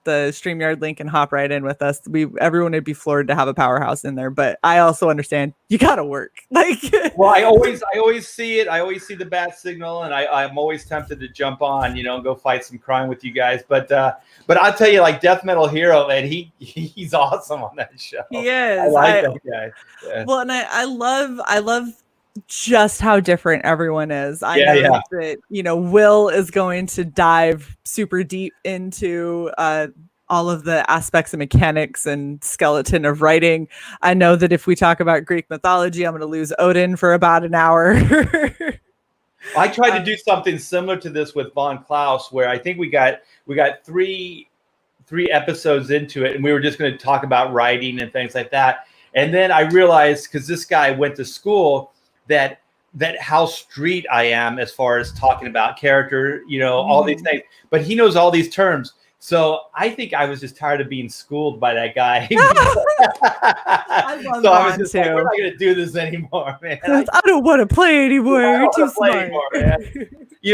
the StreamYard link and hop right in with us. Everyone would be floored to have a powerhouse in there, but I also understand you gotta work. Like, well, I always see it. I always see the bat signal, and I'm always tempted to jump on, and go fight some crime with you guys. But I'll tell you, like Death Metal Hero, and he's awesome on that show. He is. I like that guy. Yeah. Well, and I love just how different everyone is. I know that, Will is going to dive super deep into all of the aspects of mechanics and skeleton of writing. I know that if we talk about Greek mythology, I'm going to lose Odin for about an hour. I tried to do something similar to this with Von Klaus, where I think we got three episodes into it, and we were just going to talk about writing and things like that. And then I realized, because this guy went to school, that how street I am as far as talking about character, all these things. But he knows all these terms. So I think I was just tired of being schooled by that guy. I love so I was just too. like, we're not going to do this anymore, man. I don't want to play anymore. You're too smart. Anymore, man.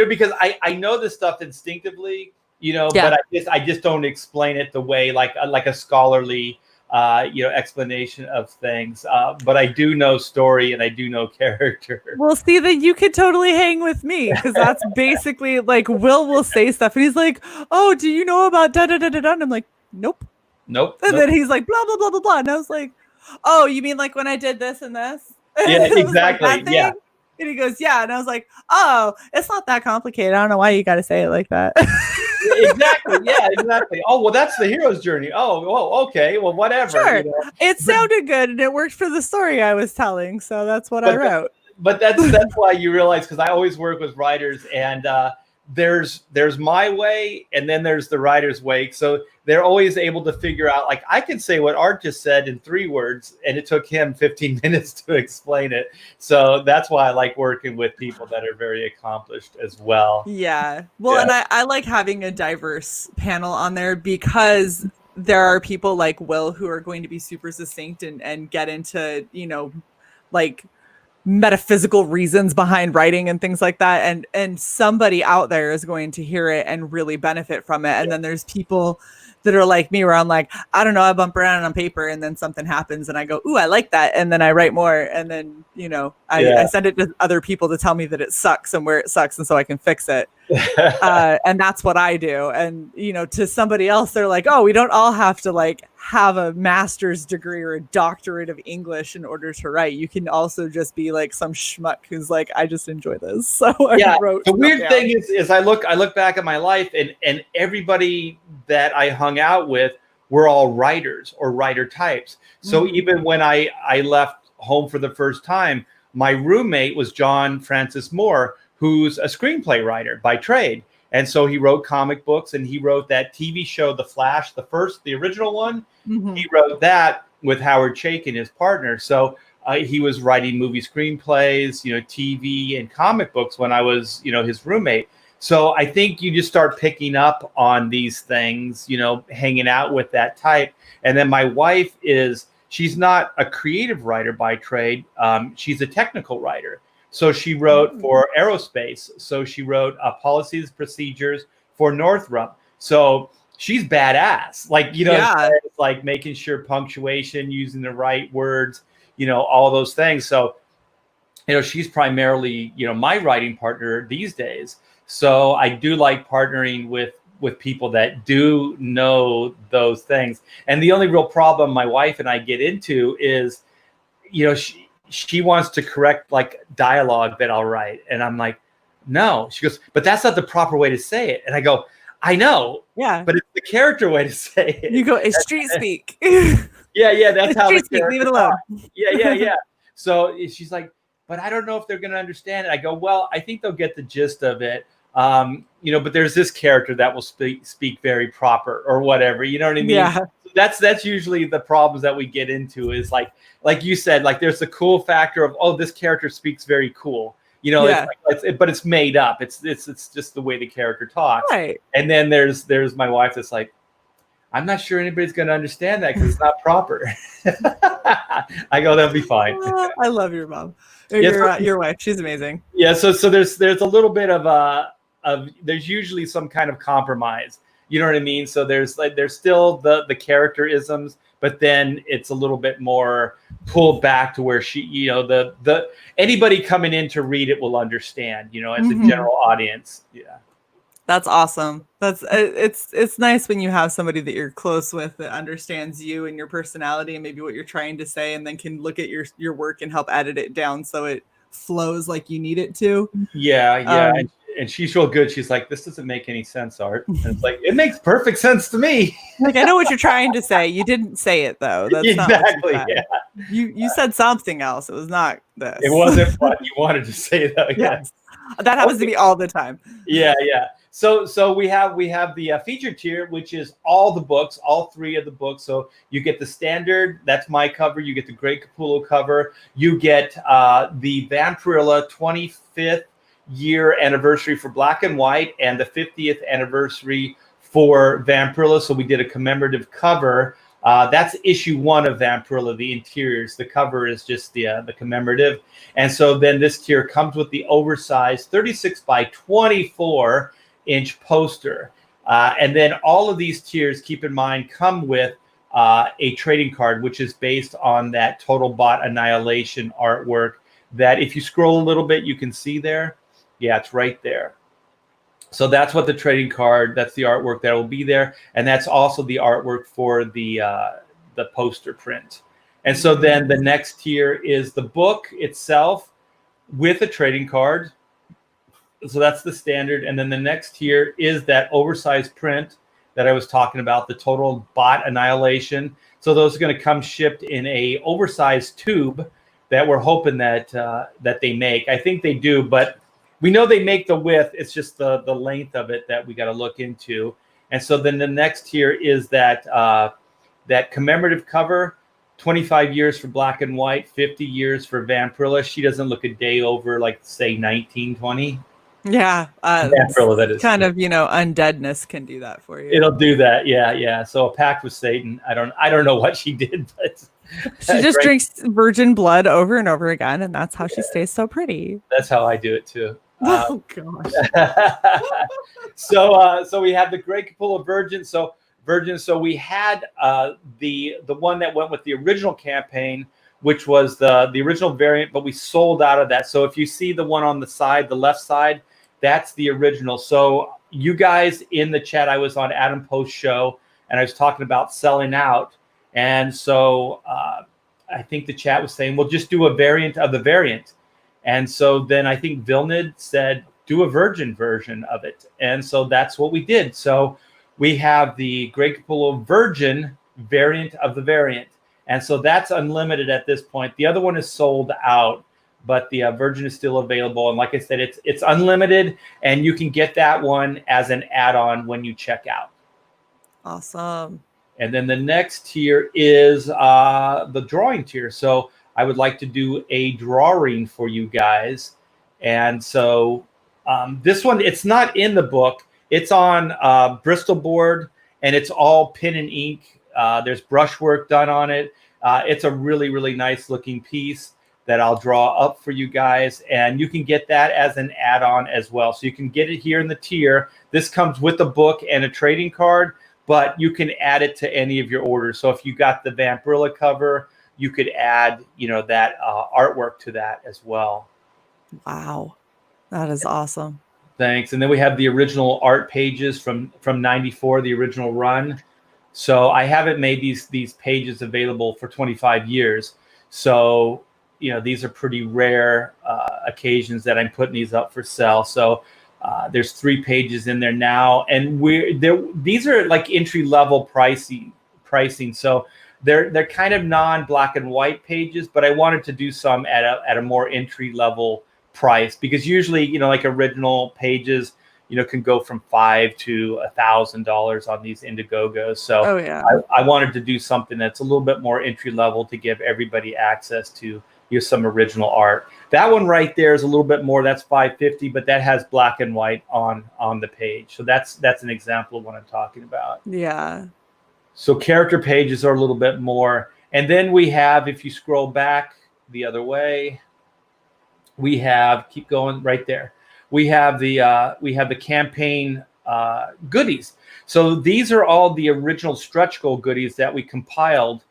Because I know this stuff instinctively, but I just don't explain it the way like a scholarly explanation of things. But I do know story and I do know character. Well, see, that you could totally hang with me, because that's basically like will say stuff and he's like, oh, do you know about da da da da da? And I'm like, nope. And then he's like, blah blah blah blah blah. And I was like, oh, you mean like when I did this and this? Yeah, exactly. Like, yeah. And he goes, yeah. And I was like, oh, it's not that complicated. I don't know why you got to say it like that. Exactly. Yeah, exactly. Oh, well, that's the hero's journey. Oh, okay. Well, whatever. Sure. It sounded good and it worked for the story I was telling. So that's what I wrote. But that's why you realize, because I always work with writers, and there's my way and then there's the writer's way. So they're always able to figure out, like, I can say what Art just said in 3 words and it took him 15 minutes to explain it. So that's why I like working with people that are very accomplished as well. Yeah. Well, and I like having a diverse panel on there, because there are people like Will who are going to be super succinct and get into, like metaphysical reasons behind writing and things like that, and somebody out there is going to hear it and really benefit from it. And then there's people that are like me, where I'm like, I don't know, I bump around on paper and then something happens and I go, ooh, I like that, and then I write more, and then I send it to other people to tell me that it sucks and where it sucks, and so I can fix it. And that's what I do. And to somebody else, they're like, oh, we don't all have to like have a master's degree or a doctorate of English in order to write. You can also just be like some schmuck who's like, I just enjoy this. So I wrote. The weird thing is I look back at my life, and everybody that I hung out with were all writers or writer types. So even when I left home for the first time, my roommate was John Francis Moore, who's a screenplay writer by trade. And so he wrote comic books, and he wrote that TV show, The Flash, the original one. He wrote that with Howard Chaykin, his partner. So he was writing movie screenplays, TV and comic books when I was, his roommate. So I think you just start picking up on these things, hanging out with that type. And then my wife she's not a creative writer by trade. She's a technical writer. So she wrote for aerospace. So she wrote policies, procedures for Northrop. So she's badass. Like, it's like making sure punctuation, using the right words, all those things. So, she's primarily, my writing partner these days. So I do like partnering with people that do know those things. And the only real problem my wife and I get into is, she wants to correct like dialogue that I'll write. And I'm like, no. She goes, but that's not the proper way to say it. And I go, I know. Yeah. But it's the character way to say it. You go, it's street speak. Yeah. That's how street speak. Leave it alone. Yeah. So she's like, but I don't know if they're going to understand it. I go, well, I think they'll get the gist of it. But there's this character that will speak very proper or whatever. You know what I mean? Yeah. That's usually the problems that we get into, is like you said, like there's the cool factor of, oh, this character speaks very cool. But it's made up. It's just the way the character talks. Right. And then there's my wife that's like, I'm not sure anybody's going to understand that because it's not proper. I go, that'll be fine. I love your mom. Your wife. She's amazing. Yeah. So there's a little bit of there's usually some kind of compromise. You know what I mean? So there's still the characterisms, but then it's a little bit more pulled back to where she, the anybody coming in to read it will understand, as a general audience. Yeah. That's awesome. It's nice when you have somebody that you're close with that understands you and your personality and maybe what you're trying to say, and then can look at your work and help edit it down so it flows like you need it to. Yeah. And she's real good. She's like, this doesn't make any sense, Art. And it's like, it makes perfect sense to me. Like, I know what you're trying to say. You didn't say it though. That's exactly. Not what you said. You said something else. It was not this. It wasn't what you wanted to say though. Yes. That happens to me all the time. Yeah. So we have the featured tier, which is all the books, all 3 of the books. So you get the standard, that's my cover. You get the Greg Capullo cover. You get the Vampirilla 25th year anniversary for Black and White and the 50th anniversary for Vampirilla. So we did a commemorative cover. That's issue 1 of Vampirilla, the interiors. The cover is just the commemorative. And so then this tier comes with the oversized 36 by 24 inch poster. And then all of these tiers, keep in mind, come with a trading card, which is based on that Total Bot Annihilation artwork that if you scroll a little bit, you can see there. Yeah, it's right there. So that's what the trading card, that's the artwork that will be there. And that's also the artwork for the poster print. And so then the next tier is the book itself with a trading card. So that's the standard. And then the next tier is that oversized print that I was talking about, the Total Bot Annihilation. So those are going to come shipped in a oversized tube that we're hoping that they make. I think they do, but we know they make the width. It's just the length of it that we got to look into. And so then the next tier is that commemorative cover, 25 years for Black and White, 50 years for Vampirilla. She doesn't look a day over, like, say, 1920. Yeah. Vampirilla, that is. Kind of, undeadness can do that for you. It'll do that. Yeah. So a pact with Satan. I don't know what she did, but she just drinks virgin blood over and over again, and that's how she stays so pretty. That's how I do it too. Oh gosh. So we have the Greg Capullo Virgin. So we had the one that went with the original campaign, which was the original variant, but we sold out of that. So if you see the one on the side, the left side, that's the original. So you guys in the chat, I was on Adam Post's show and I was talking about selling out. And so I think the chat was saying, well, just do a variant of the variant. And so then I think Vilnid said, do a virgin version of it. And so that's what we did. So we have the Greg Capullo Virgin variant of the variant. And so that's unlimited at this point. The other one is sold out, but the Virgin is still available. And like I said, it's unlimited, and you can get that one as an add-on when you check out. Awesome. And then the next tier is the drawing tier. So I would like to do a drawing for you guys. And so this one, it's not in the book. It's on Bristol board, and it's all pen and ink. There's brushwork done on it. It's a really, really nice looking piece that I'll draw up for you guys. And you can get that as an add-on as well. So you can get it here in the tier. This comes with a book and a trading card, but you can add it to any of your orders. So if you got the Vampirilla cover, you could add, that artwork to that as well. Wow. That is awesome. Thanks. And then we have the original art pages from 94, the original run. So I haven't made these pages available for 25 years. So, these are pretty rare occasions that I'm putting these up for sale. So there's 3 pages in there now. And these are like entry-level pricing. So they're kind of non-black and white pages, but I wanted to do some at a more entry-level price, because usually, like original pages, can go from $500 to $1,000 on these Indiegogos. So I wanted to do something that's a little bit more entry level to give everybody access to some original art. That one right there is a little bit more. That's $550, but that has black and white on the page. So that's an example of what I'm talking about. Yeah. So character pages are a little bit more. And then we have, if you scroll back the other way, we have, keep going right there. We have the campaign goodies. So these are all the original stretch goal goodies that we compiled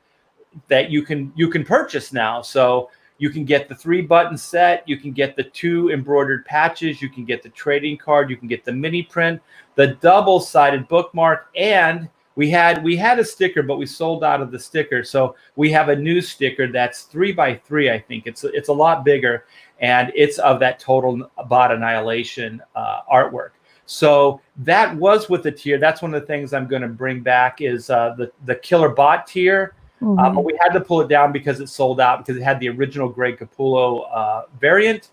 that you can purchase now. So you can get the 3-button set, you can get the 2 embroidered patches, you can get the trading card, you can get the mini print, the double-sided bookmark, and we had a sticker, but we sold out of the sticker. So we have a new sticker that's 3x3, I think. It's a lot bigger, and it's of that total bot annihilation artwork. So that was with the tier. That's one of the things I'm going to bring back is the killer bot tier. But we had to pull it down because it sold out, because it had the original Greg Capullo variant,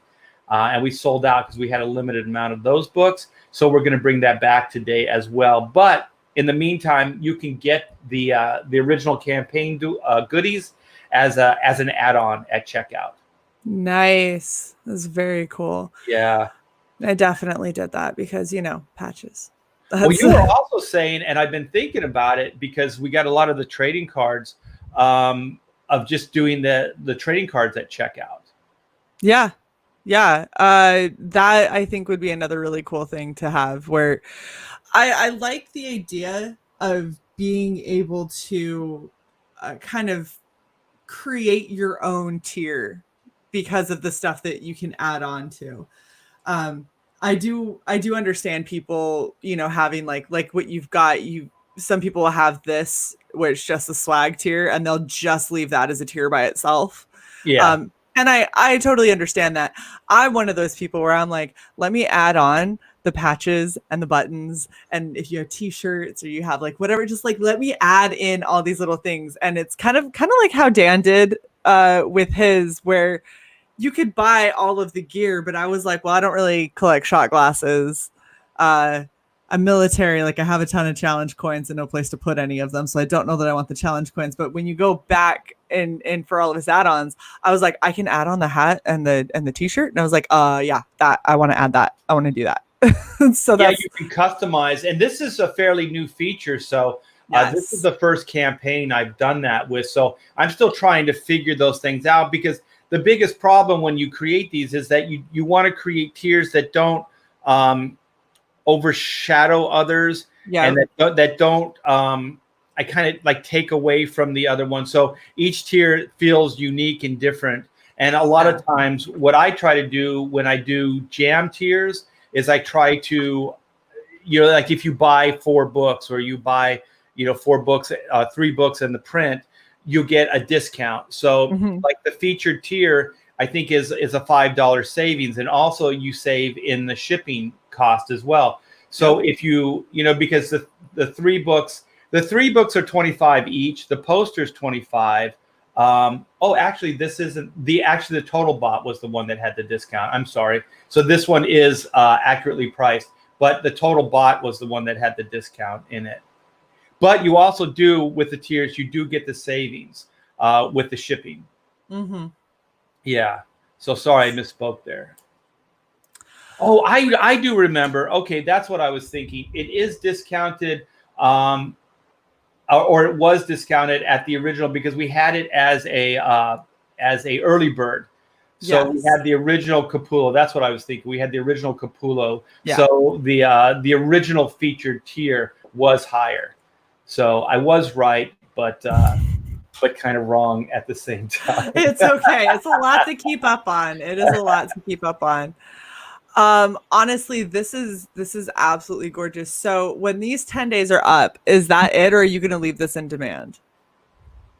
and we sold out because we had a limited amount of those books. So we're going to bring that back today as well. But in the meantime, you can get the original campaign goodies as an add-on at checkout. Nice. That's very cool. Yeah. I definitely did that because, patches. Well, you were also saying, and I've been thinking about it because we got a lot of the trading cards of just doing the trading cards at checkout. Yeah. That I think would be another really cool thing to have, where I like the idea of being able to kind of create your own tier because of the stuff that you can add on to. I do understand people, having like what you've got. Some people have this where it's just a swag tier and they'll just leave that as a tier by itself. Yeah. And I totally understand that. I'm one of those people where I'm like, let me add on the patches and the buttons. And if you have t-shirts or you have like whatever, just like, let me add in all these little things. And it's kind of like how Dan did with his, where you could buy all of the gear, but I was like, well, I don't really collect shot glasses. I'm military, like I have a ton of challenge coins and no place to put any of them. So I don't know that I want the challenge coins. But when you go back and for all of his add-ons, I was like, I can add on the hat and the t-shirt. And I was like, yeah, that I want to add that. I want to do that. So yeah, you can customize. And this is a fairly new feature. So yes. This is the first campaign I've done that with. So I'm still trying to figure those things out, because the biggest problem when you create these is that you want to create tiers that don't overshadow others, and that don't I kind of like take away from the other one. So each tier feels unique and different. And a lot of times what I try to do when I do jam tiers is I try to, like if you buy 4 books or you buy, 4 books, 3 books in the print, you get a discount. So like the featured tier, I think is a $5 savings. And also you save in the shipping cost as well. So if you, because the 3 books are 25 each, the poster's 25. Actually this isn't the total bot was the one that had the discount. I'm sorry. So this one is accurately priced, but the total bot was the one that had the discount in it. But you also do, with the tiers, you do get the savings with the shipping. Yeah. So sorry, I misspoke there. Oh, I do remember. Okay, that's what I was thinking. It is discounted, or it was discounted at the original, because we had it as a early bird. So we had the original Capullo. That's what I was thinking. We had the original Capullo. Yeah. So the original featured tier was higher. So I was right, but kind of wrong at the same time. It's okay. It's a lot to keep up on. It is a lot to keep up on. Honestly, this is absolutely gorgeous. So when these 10 days are up, is that it, or are you going to leave this in demand?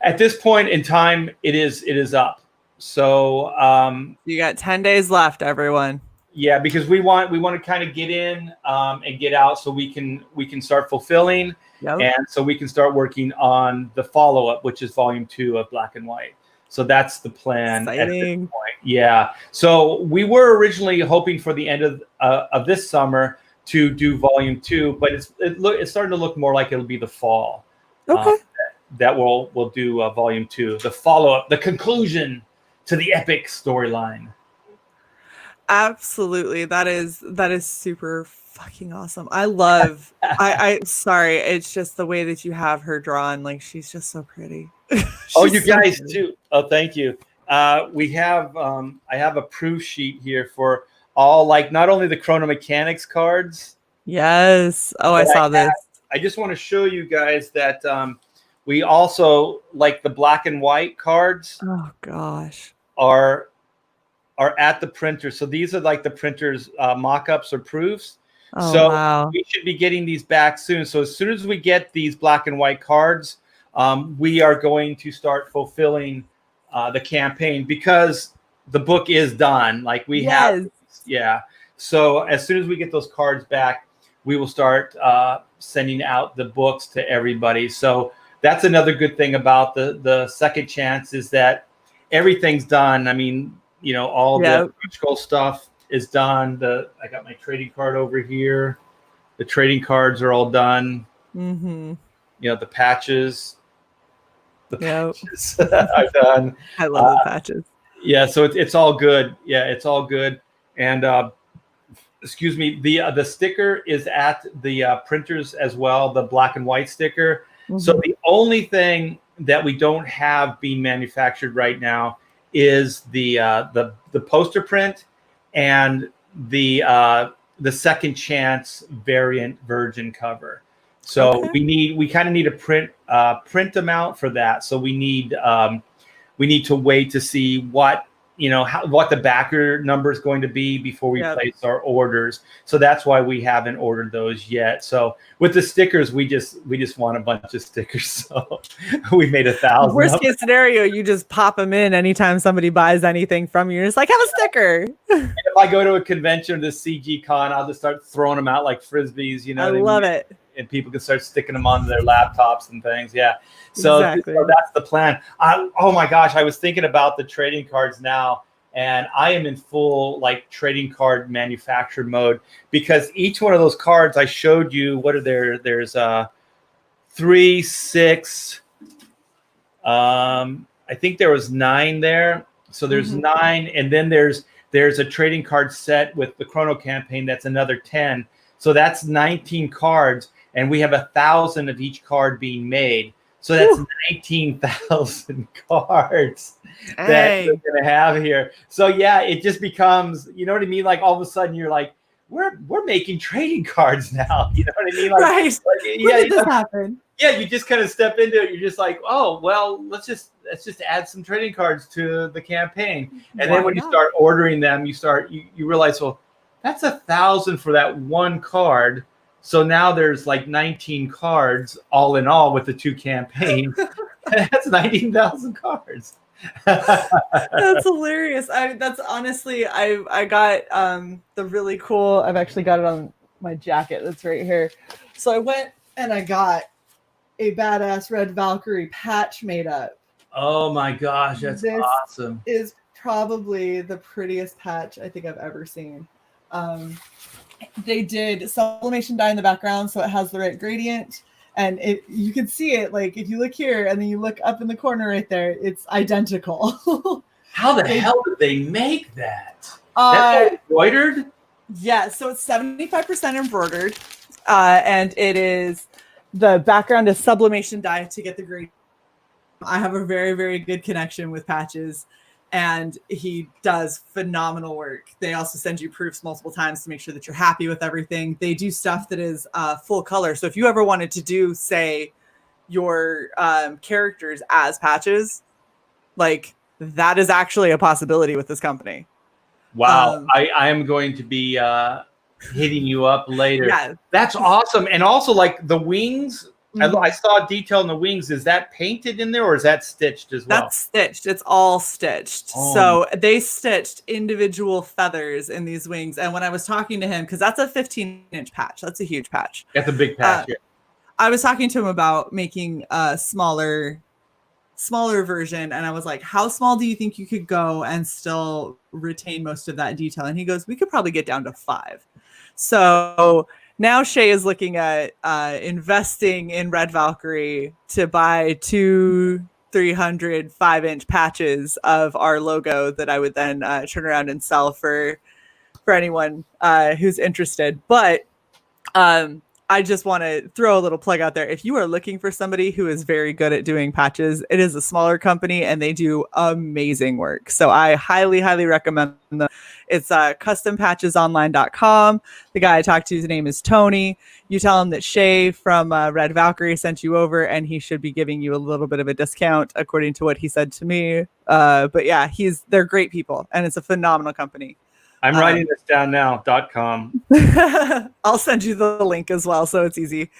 At this point in time, it is up. So you got 10 days left, everyone. Yeah, because we want to kind of get in and get out, so we can start fulfilling, and so we can start working on the follow-up, which is volume 2 of Black and White. So that's the plan. Exciting. At this point. Yeah. So we were originally hoping for the end of this summer to do volume 2, but it's starting to look more like it'll be the fall. Okay. That we'll do volume 2, the follow-up, the conclusion to the epic storyline. Absolutely. That is super fucking awesome. I love I'm sorry, it's just the way that you have her drawn. Like, she's just so pretty. Oh, you guys too. Oh, thank you. We have I have a proof sheet here for all, like, not only the Chrono Mechanics cards, Yes. Oh, I saw this. I just want to show you guys that we also, like the black and white cards, Oh gosh, are at the printer. So these are like the printer's mock-ups or proofs. oh So wow. we should be getting these back soon. So as soon as we get these black and white cards, we are going to start fulfilling the campaign, because the book is done. Like we have, yeah. So as soon as we get those cards back, we will start sending out the books to everybody. So that's another good thing about the second chance, is that everything's done. I mean, you know, all the Scroll stuff is done. I got my trading card over here. The trading cards are all done. Mm-hmm. You know, the patches. The patches are done. I love the patches. Yeah, so it's all good. Yeah, it's all good. And excuse me, the sticker is at the printers as well, the black and white sticker. Mm-hmm. So the only thing that we don't have being manufactured right now is the poster print and the second chance variant virgin cover. So we kind of need a print amount for that. So we need to wait to see what, you know, what the backer number is going to be before we place our orders. So that's why we haven't ordered those yet. So with the stickers, we just want a bunch of stickers. So we made 1,000. Worst case scenario, you just pop them in anytime somebody buys anything from you. It's like, have a sticker. And if I go to a convention, this CG Con, I'll just start throwing them out like Frisbees, you know. I love it. And people can start sticking them on their laptops and things. Yeah. So that's the plan. Oh my gosh, I was thinking about the trading cards now, and I am in full like trading card manufacturer mode, because each one of those cards I showed you, what are there? There's 3, 6. I think there was 9 there. So there's 9, and then there's a trading card set with the Chrono campaign. That's another 10. So that's 19 cards, and we have 1,000 of each card being made. So that's 19,000 cards that we're going to have here. So yeah, it just becomes, you know what I mean? Like all of a sudden you're like, we're making trading cards now. You know what I mean? Like, right. Yeah, when did this happen? Yeah, you just kind of step into it. You're just like, oh, well, let's just add some trading cards to the campaign. And then when you start ordering them, you realize, well, that's 1,000 for that one card. So now there's like 19 cards all in all with the 2 campaigns. That's 19,000 cards. That's hilarious. That's honestly, I got the really cool, I've actually got it on my jacket that's right here. So I went and I got a badass Red Valkyrie patch made up. Oh my gosh, that's awesome. This is probably the prettiest patch I think I've ever seen. They did sublimation dye in the background, so it has the right gradient, and you can see it. Like if you look here and then you look up in the corner right there, it's identical. How the hell did they make that? That's embroidered? Yeah, so it's 75% embroidered, and it is, the background is sublimation dye to get the gradient. I have a very, very good connection with Patches, and he does phenomenal work. They also send you proofs multiple times to make sure that you're happy with everything. They do stuff that is full color. So if you ever wanted to do, say, your characters as Patches, like that is actually a possibility with this company. Wow. I am going to be hitting you up later. Yeah. That's awesome. And also like the wings, I saw detail in the wings. Is that painted in there or is that stitched as well? That's stitched. It's all stitched. Oh. So they stitched individual feathers in these wings. And when I was talking to him, because that's a 15-inch patch. That's a huge patch. That's a big patch. Yeah. I was talking to him about making a smaller version. And I was like, how small do you think you could go and still retain most of that detail? And he goes, we could probably get down to 5. So now Shae is looking at investing in Red Valkyrie to buy 2 300 5-inch patches of our logo that I would then turn around and sell for anyone who's interested. But I I just want to throw a little plug out there. If you are looking for somebody who is very good at doing patches, it is a smaller company and they do amazing work. So I highly, highly recommend them. It's custompatchesonline.com. The guy I talked to, his name is Tony. You tell him that Shae from Red Valkyrie sent you over, and he should be giving you a little bit of a discount according to what he said to me. But yeah, they're great people, and it's a phenomenal company. I'm writing this down now, .com. I'll send you the link as well, so it's easy.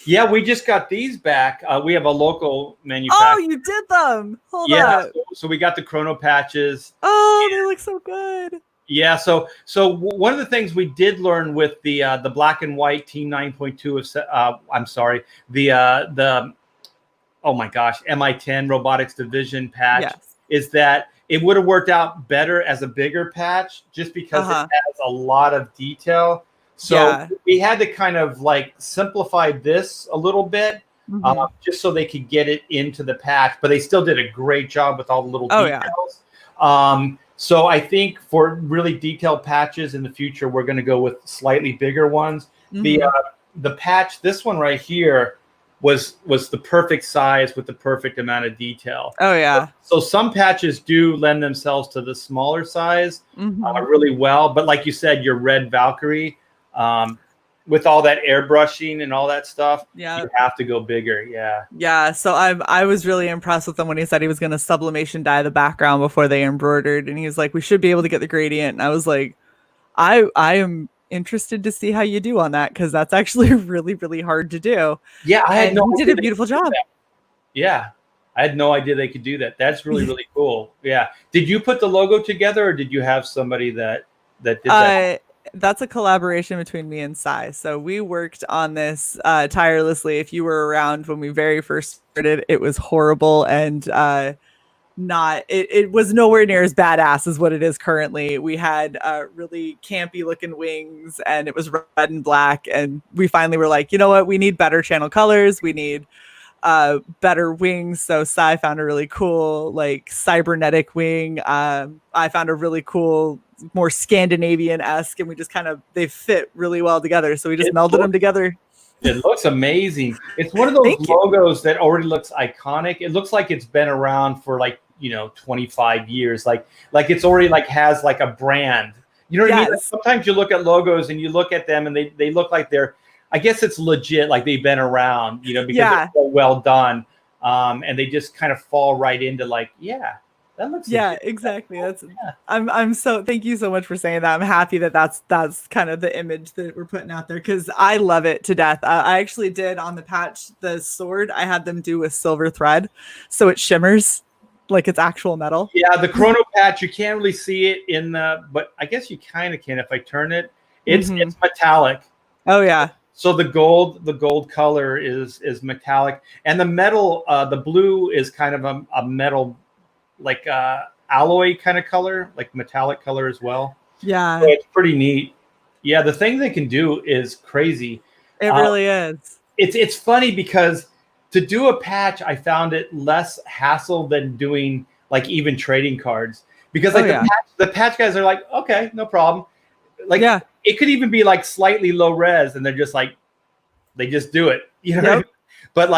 Yeah, we just got these back. We have a local manufacturer. Oh, you did them. Hold up. So we got the chrono patches. Oh, they look so good. Yeah, so one of the things we did learn with the black and white Team 9.2 of I'm sorry, the oh my gosh, MI10 Robotics Division patch is that it would have worked out better as a bigger patch just because it has a lot of detail. So we had to kind of like simplify this a little bit just so they could get it into the patch, but they still did a great job with all the little details. So I think for really detailed patches in the future, we're going to go with slightly bigger ones. The patch, this one right here, was the perfect size with the perfect amount of detail. Oh yeah. So some patches do lend themselves to the smaller size really well, but like you said, your Red Valkyrie, with all that airbrushing and all that stuff, you have to go bigger. Yeah. So I was really impressed with him when he said he was going to sublimation dye the background before they embroidered, and he was like, "We should be able to get the gradient." And I was like, I am interested to see how you do on that, because that's actually really, really hard to do. Yeah, I had you did a beautiful job. Yeah, I had no idea they could do that. That's really, really cool. Yeah. Did you put the logo together, or did you have somebody that did that? That's a collaboration between me and Sai. So we worked on this tirelessly. If you were around when we very first started, it was horrible and it was nowhere near as badass as what it is currently. We had really campy looking wings, and it was red and black, and we finally were like, you know what, we need better channel colors, we need better wings. So Sai found a really cool like cybernetic wing. I found a really cool, more Scandinavian-esque, and we just they fit really well together, so we just melded them together. It looks amazing. It's one of those logos that already looks iconic. It looks like it's been around for 25 years. Like it's already has a brand. You know what I mean? Sometimes you look at logos and you look at them and they look like they're, I guess it's legit, like they've been around, because they're so well done. And they just kind of fall right into that looks legit. Exactly. I'm so, thank you so much for saying that. I'm happy that that's kind of the image that we're putting out there, because I love it to death. I actually did on the patch, the sword I had them do with silver thread, so it shimmers like it's actual metal. Yeah, the chrono patch, you can't really see it but I guess you kind of can if I turn it. It's metallic. Oh yeah. So the gold color is metallic, and the metal, the blue is kind of a metal, like alloy kind of color, like metallic color as well. Yeah, so it's pretty neat. Yeah, the thing they can do is crazy. It really is. It's funny because to do a patch, I found it less hassle than doing even trading cards, because the patch guys are like, okay, no problem. It could even be slightly low res, and they're just they just do it, you know. Yep. But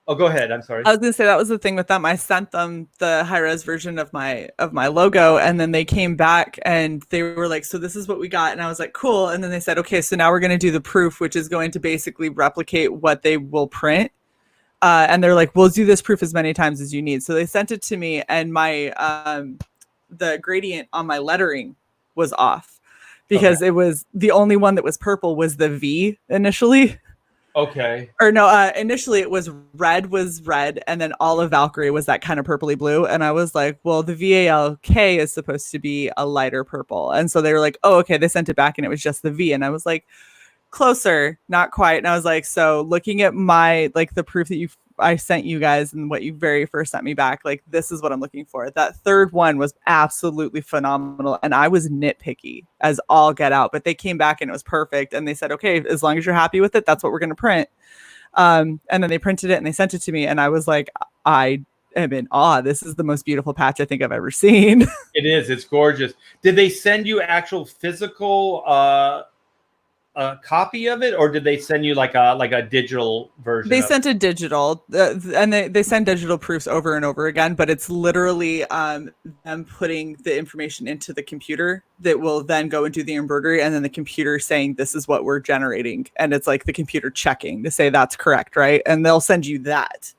oh, go ahead. I'm sorry. I was gonna say that was the thing with them. I sent them the high res version of my logo, and then they came back and they were like, "So this is what we got," and I was like, "Cool." And then they said, "Okay, so now we're gonna do the proof, which is going to basically replicate what they will print." And they're like, "We'll do this proof as many times as you need." So they sent it to me, and my the gradient on my lettering was off, because it was the only one that was purple was the V initially. Okay. Or no, initially it was red, and then all of Valkyrie was that kind of purpley blue. And I was like, well, the VALK is supposed to be a lighter purple. And so they were like, oh, okay. They sent it back and it was just the V. And I was like, closer, not quite. And I was like, so looking at my, the proof that I sent you guys and what you very first sent me back, this is what I'm looking for. That third one was absolutely phenomenal. And I was nitpicky as all get out, but they came back and it was perfect. And they said, okay, as long as you're happy with it, that's what we're going to print. And then they printed it and they sent it to me. And I was like, I am in awe. This is the most beautiful patch I think I've ever seen. It is. It's gorgeous. Did they send you actual physical a copy of it, or did they send you like a digital version? They sent a digital, and they send digital proofs over and over again, but it's literally them putting the information into the computer that will then go and do the embroidery, and then the computer saying this is what we're generating, and it's like the computer checking to say that's correct, right? And they'll send you that.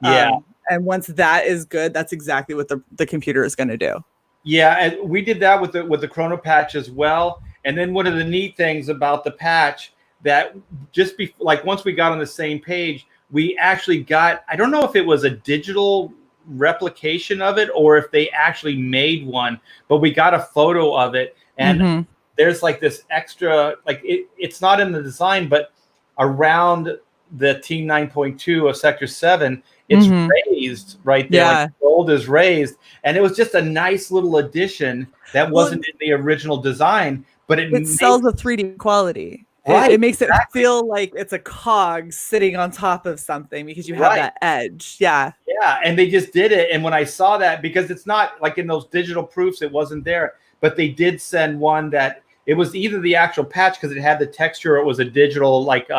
Yeah. And once that is good, that's exactly what the computer is going to do. Yeah, and we did that with the Chrono patch as well. And then one of the neat things about the patch that just like once we got on the same page, we actually got, I don't know if it was a digital replication of it or if they actually made one, but we got a photo of it. And there's like this extra, like it's not in the design, but around the Team 9.2 of Sector 7, it's raised right there. Yeah. Like the gold is raised. And it was just a nice little addition that wasn't in the original design, but it sells a 3D quality. Right, it makes it feel like it's a cog sitting on top of something because you have that edge. Yeah. Yeah. And they just did it. And when I saw that, because it's not like in those digital proofs, it wasn't there, but they did send one that it was either the actual patch because it had the texture, or it was a digital like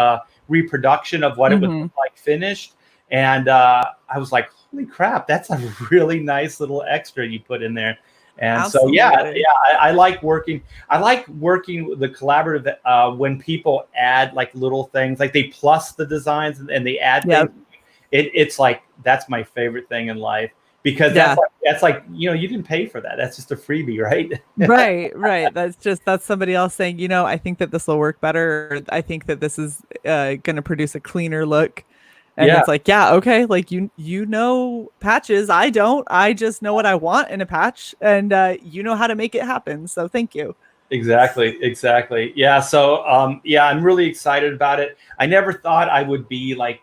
reproduction of what it would look like finished. And I was like, holy crap, that's a really nice little extra you put in there. And Absolutely. so, I like working. I like working with the collaborative when people add like little things, like they plus the designs and they add things. It's like, that's my favorite thing in life, because that's like, you know, you didn't pay for that. That's just a freebie, right? Right. That's somebody else saying, you know, I think that this will work better. Or I think that this is going to produce a cleaner look. And it's like, okay, like you know patches. I don't. I just know what I want in a patch, and you know how to make it happen. So thank you. Exactly. Yeah. So I'm really excited about it. I never thought I would be like,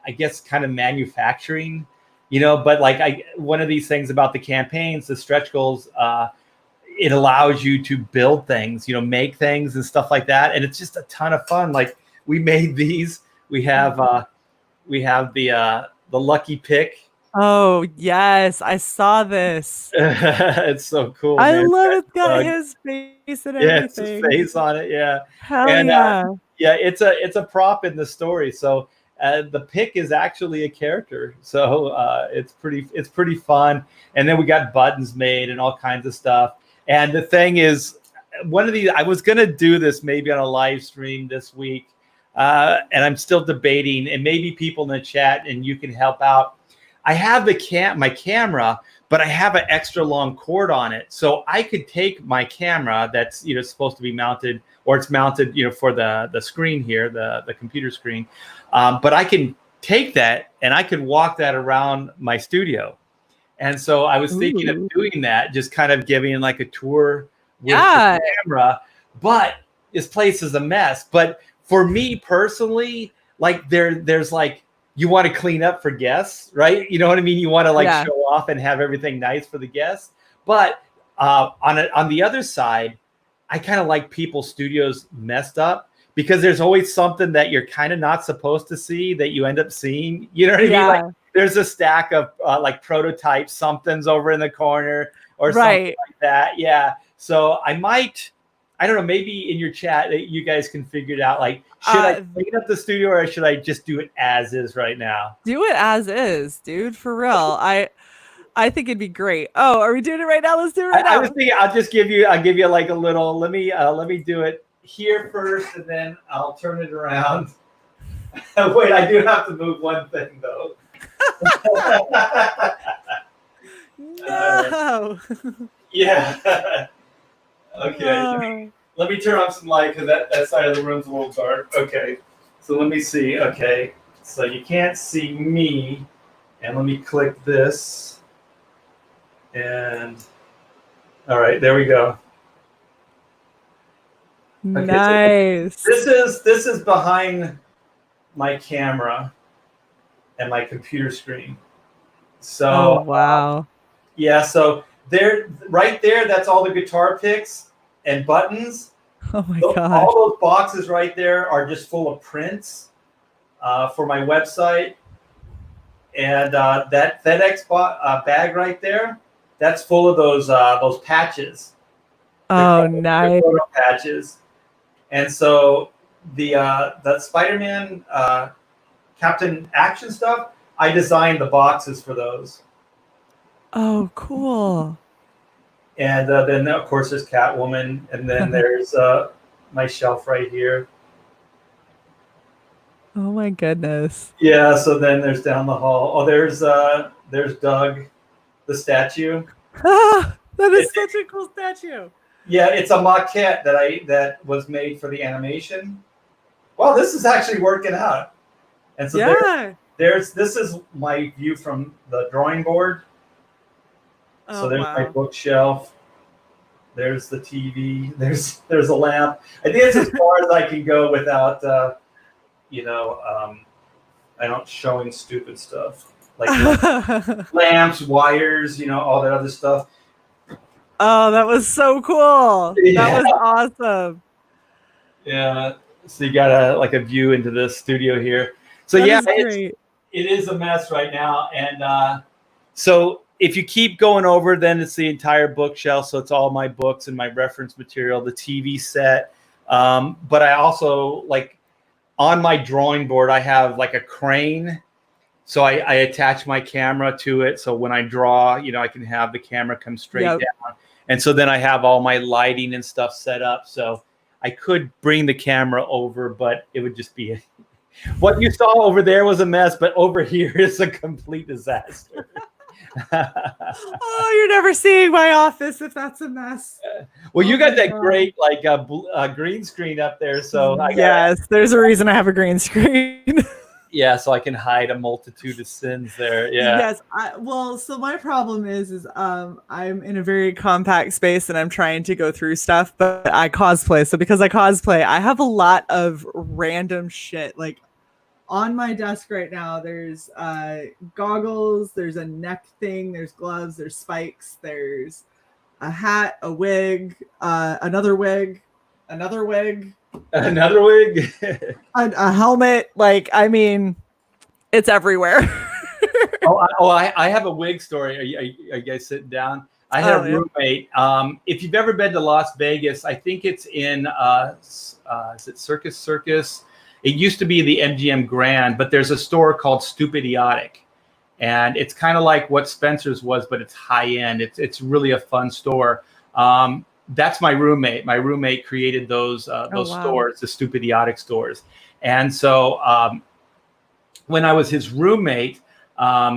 I guess, kind of manufacturing, you know. But like one of these things about the campaigns, the stretch goals, it allows you to build things, you know, make things and stuff like that, and it's just a ton of fun. Like we made these. We have the lucky pick. Oh yes, I saw this. It's so cool. I man. love it. It's got his face and everything. Yeah, it's his face on it. Yeah. Hell yeah. It's a prop in the story. So the pick is actually a character. So it's pretty fun. And then we got buttons made and all kinds of stuff. And the thing is, one of these, I was gonna do this maybe on a live stream this week. And I'm still debating, and maybe people in the chat and you can help out. I have my camera, but I have an extra long cord on it. So I could take my camera that's, you know, supposed to be mounted, or it's mounted, you know, for the screen here, the computer screen. But I can take that and I could walk that around my studio. And so I was thinking of doing that, just kind of giving like a tour with the camera, but this place is a mess. But for me personally, like there's like, you want to clean up for guests, right? You know what I mean? You want to like show off and have everything nice for the guests. But on the other side, I kind of like people's studios messed up, because there's always something that you're kind of not supposed to see that you end up seeing. You know what I mean? Like there's a stack of like prototype somethings over in the corner or something like that. Yeah. So I don't know, maybe in your chat that you guys can figure it out. Like, should I clean up the studio, or should I just do it as is right now? Do it as is, dude, for real. I think it'd be great. Oh, are we doing it right now? Let's do it right now. I was thinking I'll give you like a little, let me do it here first, and then I'll turn it around. Wait, I do have to move one thing though. No. Yeah. Okay, No. let me turn off some light, because that side of the room's a little dark. Okay, so let me see. Okay, so you can't see me, and let me click this, and all right, there we go. Okay, nice. So this is behind my camera and my computer screen. So wow. Yeah, so right there, that's all the guitar picks and buttons. Oh my gosh. All those boxes right there are just full of prints for my website. And that FedEx bag right there, that's full of those patches. Oh, nice. Patches. And so the Spider-Man Captain Action stuff, I designed the boxes for those. Oh, cool. And then, of course, there's Catwoman. And then there's my shelf right here. Oh, my goodness. Yeah, so then there's down the hall. Oh, there's Doug, the statue. Ah, that is such a cool statue. Yeah, it's a maquette that was made for the animation. Well, this is actually working out. And so this is my view from the drawing board. So there's my bookshelf. There's the TV. There's a lamp. I think it's as far as I can go without, I don't showing stupid stuff like lamps, wires, all that other stuff. Oh, that was so cool. Yeah. That was awesome. Yeah. So you got a view into the studio here. So it is a mess right now. And so if you keep going over, then it's the entire bookshelf. So it's all my books and my reference material, the TV set. But I also on my drawing board, I have a crane. So I attach my camera to it. So when I draw, I can have the camera come straight down. And so then I have all my lighting and stuff set up. So I could bring the camera over, but it would just be what you saw over there was a mess, but over here is a complete disaster. Oh, you're never seeing my office if that's a mess. Well, you got that great green screen up there, so there's a reason I have a green screen. Yeah, so I can hide a multitude of sins there. Yeah. Yes. So my problem is I'm in a very compact space and I'm trying to go through stuff, but I cosplay. So because I cosplay, I have a lot of random shit. Like on my desk right now, there's goggles, there's a neck thing, there's gloves, there's spikes, there's a hat, a wig, another wig, another wig. Another wig, a helmet. It's everywhere. I have a wig story. Are you guys sitting down? I had a roommate. If you've ever been to Las Vegas, I think it's in is it Circus? It used to be the MGM Grand, but there's a store called Stupid Idiotic, and it's kind of like what Spencer's was, but it's high end. It's really a fun store. That's my roommate. My roommate created those stores, the Stupid Idiotic stores. And so when I was his roommate,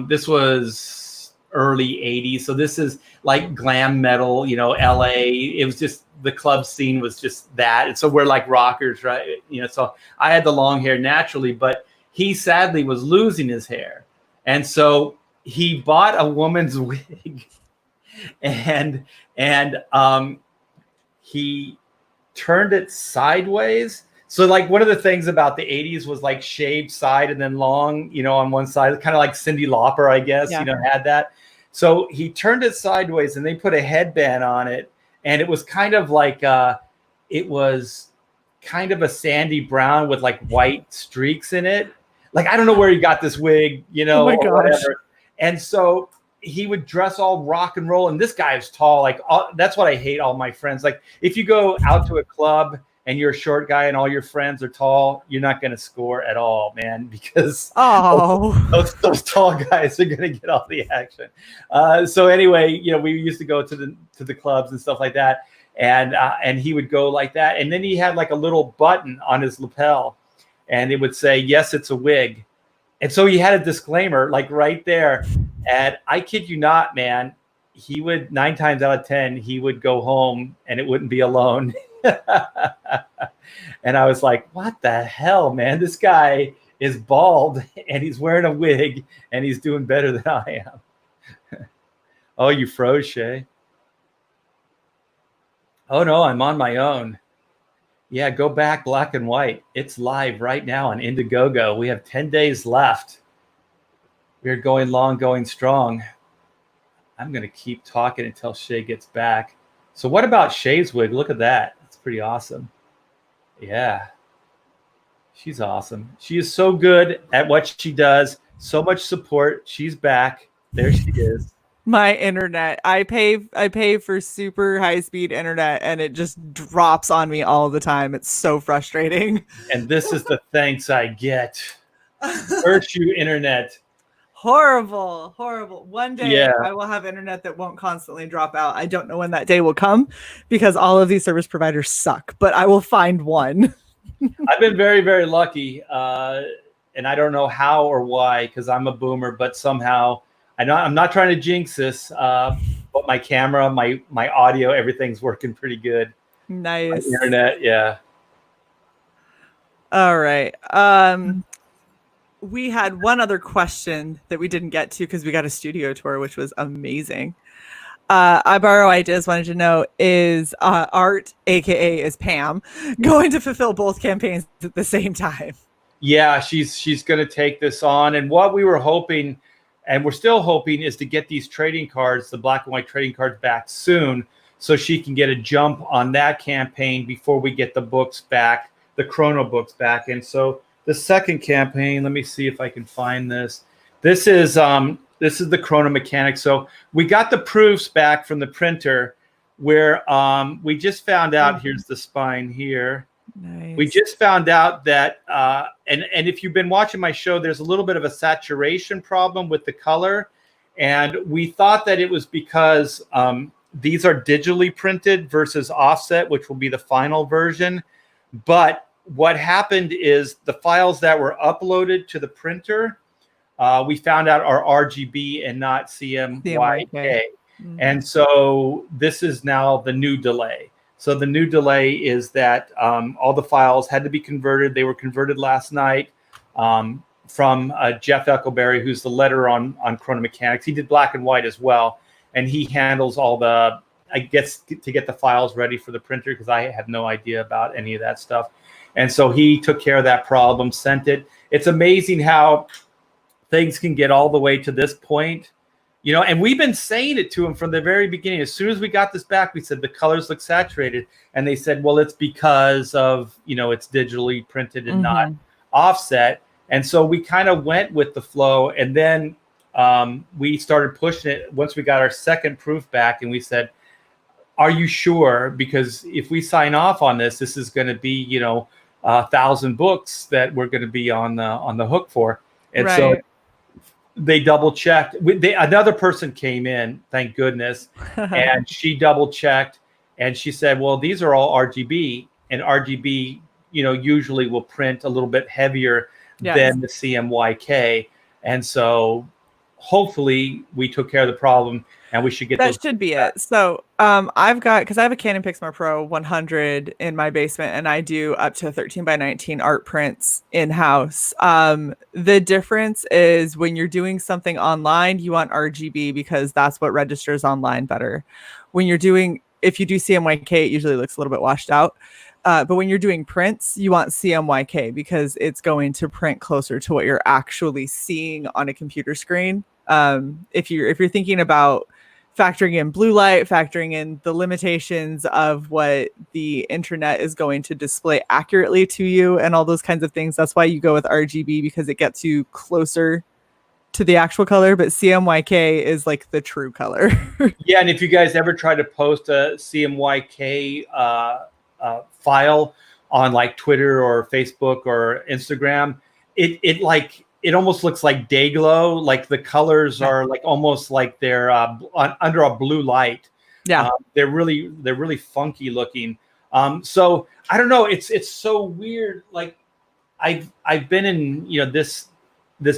this was early 80s. So this is like glam metal, LA. It was just, the club scene was just that. And so we're like rockers, right? So I had the long hair naturally, but he sadly was losing his hair. And so he bought a woman's wig and he turned it sideways. So one of the things about the 80s was shaved side and then long, on one side, kind of like Cyndi Lauper, I guess, had that. So he turned it sideways and they put a headband on it. And it was kind of a sandy brown with white streaks in it. I don't know where he got this wig, or whatever. And so he would dress all rock and roll, and this guy is tall. That's what I hate all my friends. If you go out to a club and you're a short guy and all your friends are tall, you're not going to score at all, man, because those tall guys are going to get all the action. So anyway, we used to go to the clubs and stuff like that, and he would go like that, and then he had a little button on his lapel, and it would say, "Yes, it's a wig." And so he had a disclaimer right there. And I kid you not, man, he would 9 times out of 10, he would go home and it wouldn't be alone. And I was like, what the hell, man? This guy is bald and he's wearing a wig and he's doing better than I am. Oh, you froze, Shae. Oh, no, I'm on my own. Yeah, go back black and white. It's live right now on Indiegogo. We have 10 days left. We're going long, going strong. I'm going to keep talking until Shae gets back. So what about Shae's wig? Look at that. That's pretty awesome. Yeah. She's awesome. She is so good at what she does. So much support. She's back. There she is. My internet. I pay for super high speed internet and it just drops on me all the time. It's so frustrating. And this is the thanks I get. Virtue internet. Horrible. One day Yeah. I will have internet that won't constantly drop out. I don't know when that day will come because all of these service providers suck, but I will find one. I've been very, very lucky. And I don't know how or why, because I'm a boomer, but somehow I'm not trying to jinx this, but my camera, my audio, everything's working pretty good. Nice. My internet, yeah. All right. We had one other question that we didn't get to because we got a studio tour, which was amazing. I Borrow Ideas wanted to know, is Art, aka is Pam, going to fulfill both campaigns at the same time? Yeah, she's going to take this on. And what we were hoping, and we're still hoping, is to get these trading cards, the black and white trading cards, back soon so she can get a jump on that campaign before we get the books back, the Chrono books back. And so the second campaign, let me see if I can find this. This is the Chrono mechanic. So we got the proofs back from the printer where we just found out, here's the spine here. Nice. We just found out that, and if you've been watching my show, there's a little bit of a saturation problem with the color. And we thought that it was because these are digitally printed versus offset, which will be the final version. But what happened is the files that were uploaded to the printer, we found out are RGB and not CMYK. Mm-hmm. And so this is now the new delay. So the new delay is that all the files had to be converted. They were converted last night from Jeff Eckelberry, who's the letterer on Chrono Mechanics. He did black and white as well. And he handles all the, I guess, to get the files ready for the printer, because I have no idea about any of that stuff. And so he took care of that problem, sent it. It's amazing how things can get all the way to this point. You know, and we've been saying it to him from the very beginning. As soon as we got this back, we said the colors look saturated. And they said, well, it's because of, you know, it's digitally printed and not offset. And so we kind of went with the flow. And then we started pushing it once we got our second proof back. And we said, are you sure? Because if we sign off on this, this is going to be, you know, 1,000 books that we're going to be on the hook for. And so they double checked. Another person came in, thank goodness, and she double checked, and she said, "Well, these are all RGB, and RGB, you know, usually will print a little bit heavier than the CMYK, and so hopefully we took care of the problem, and we should get that should be it." So I've got, because I have a Canon Pixma Pro 100 in my basement, and I do up to 13x19 art prints in house. The difference is when you're doing something online, you want RGB because that's what registers online better. When you're doing, if you do CMYK, it usually looks a little bit washed out. But when you're doing prints, you want CMYK because it's going to print closer to what you're actually seeing on a computer screen. If you're thinking about factoring in blue light, factoring in the limitations of what the internet is going to display accurately to you and all those kinds of things, that's why you go with RGB, because it gets you closer to the actual color. But CMYK is like the true color. Yeah, and if you guys ever try to post a CMYK file on like Twitter or Facebook or Instagram, it almost looks like day glow. Like the colors are like almost like they're under a blue light. Yeah, they're really funky looking. So I don't know. It's so weird. Like I've been in, you know, this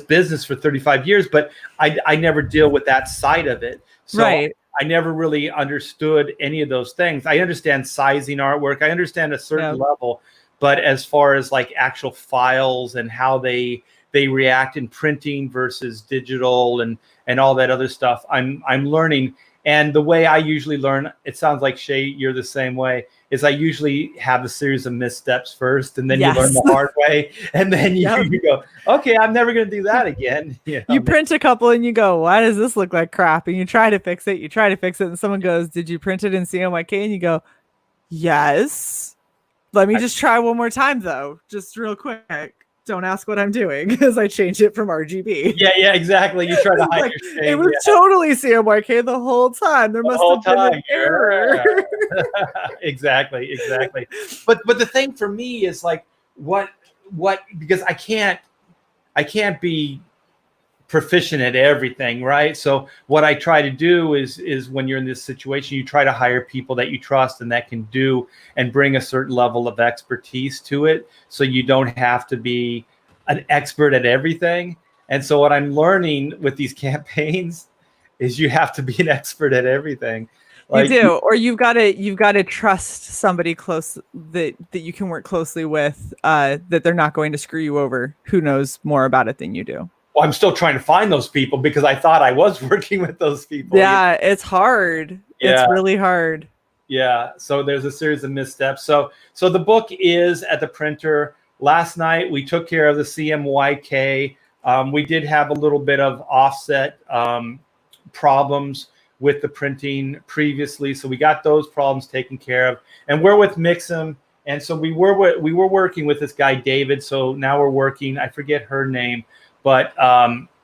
business for 35 years, but I never deal with that side of it. So right. I never really understood any of those things. I understand sizing artwork. I understand a certain level, but as far as like actual files and how they react in printing versus digital and all that other stuff, I'm learning. And the way I usually learn, it sounds like Shae, you're the same way, is I usually have a series of missteps first, and then you learn the hard way, and then you go, okay, I'm never going to do that again. You know? You print a couple and you go, why does this look like crap? And you try to fix it, and someone goes, did you print it in CMYK? And you go, yes. Let me just try one more time, though, just real quick. don't ask what I'm doing because I changed it from RGB. Yeah, exactly. You try to hide Like, your shame. it was totally CMYK the whole time. There must have been an error. Exactly. But the thing for me is like what because I can't be proficient at everything, right? So what I try to do is when you're in this situation, you try to hire people that you trust and that can do and bring a certain level of expertise to it, so you don't have to be an expert at everything. And so what I'm learning with these campaigns is you have to be an expert at everything. Like, you do, or you've got to trust somebody close that you can work closely with, that they're not going to screw you over, who knows more about it than you do. well, I'm still trying to find those people because I thought I was working with those people. Yeah, it's hard. Yeah. It's really hard. Yeah. So there's a series of missteps. So the book is at the printer. Last night we took care of the CMYK. We did have a little bit of offset problems with the printing previously, so we got those problems taken care of. And we're with Mixam, and so we were working with this guy David. So now we're working. I forget her name, but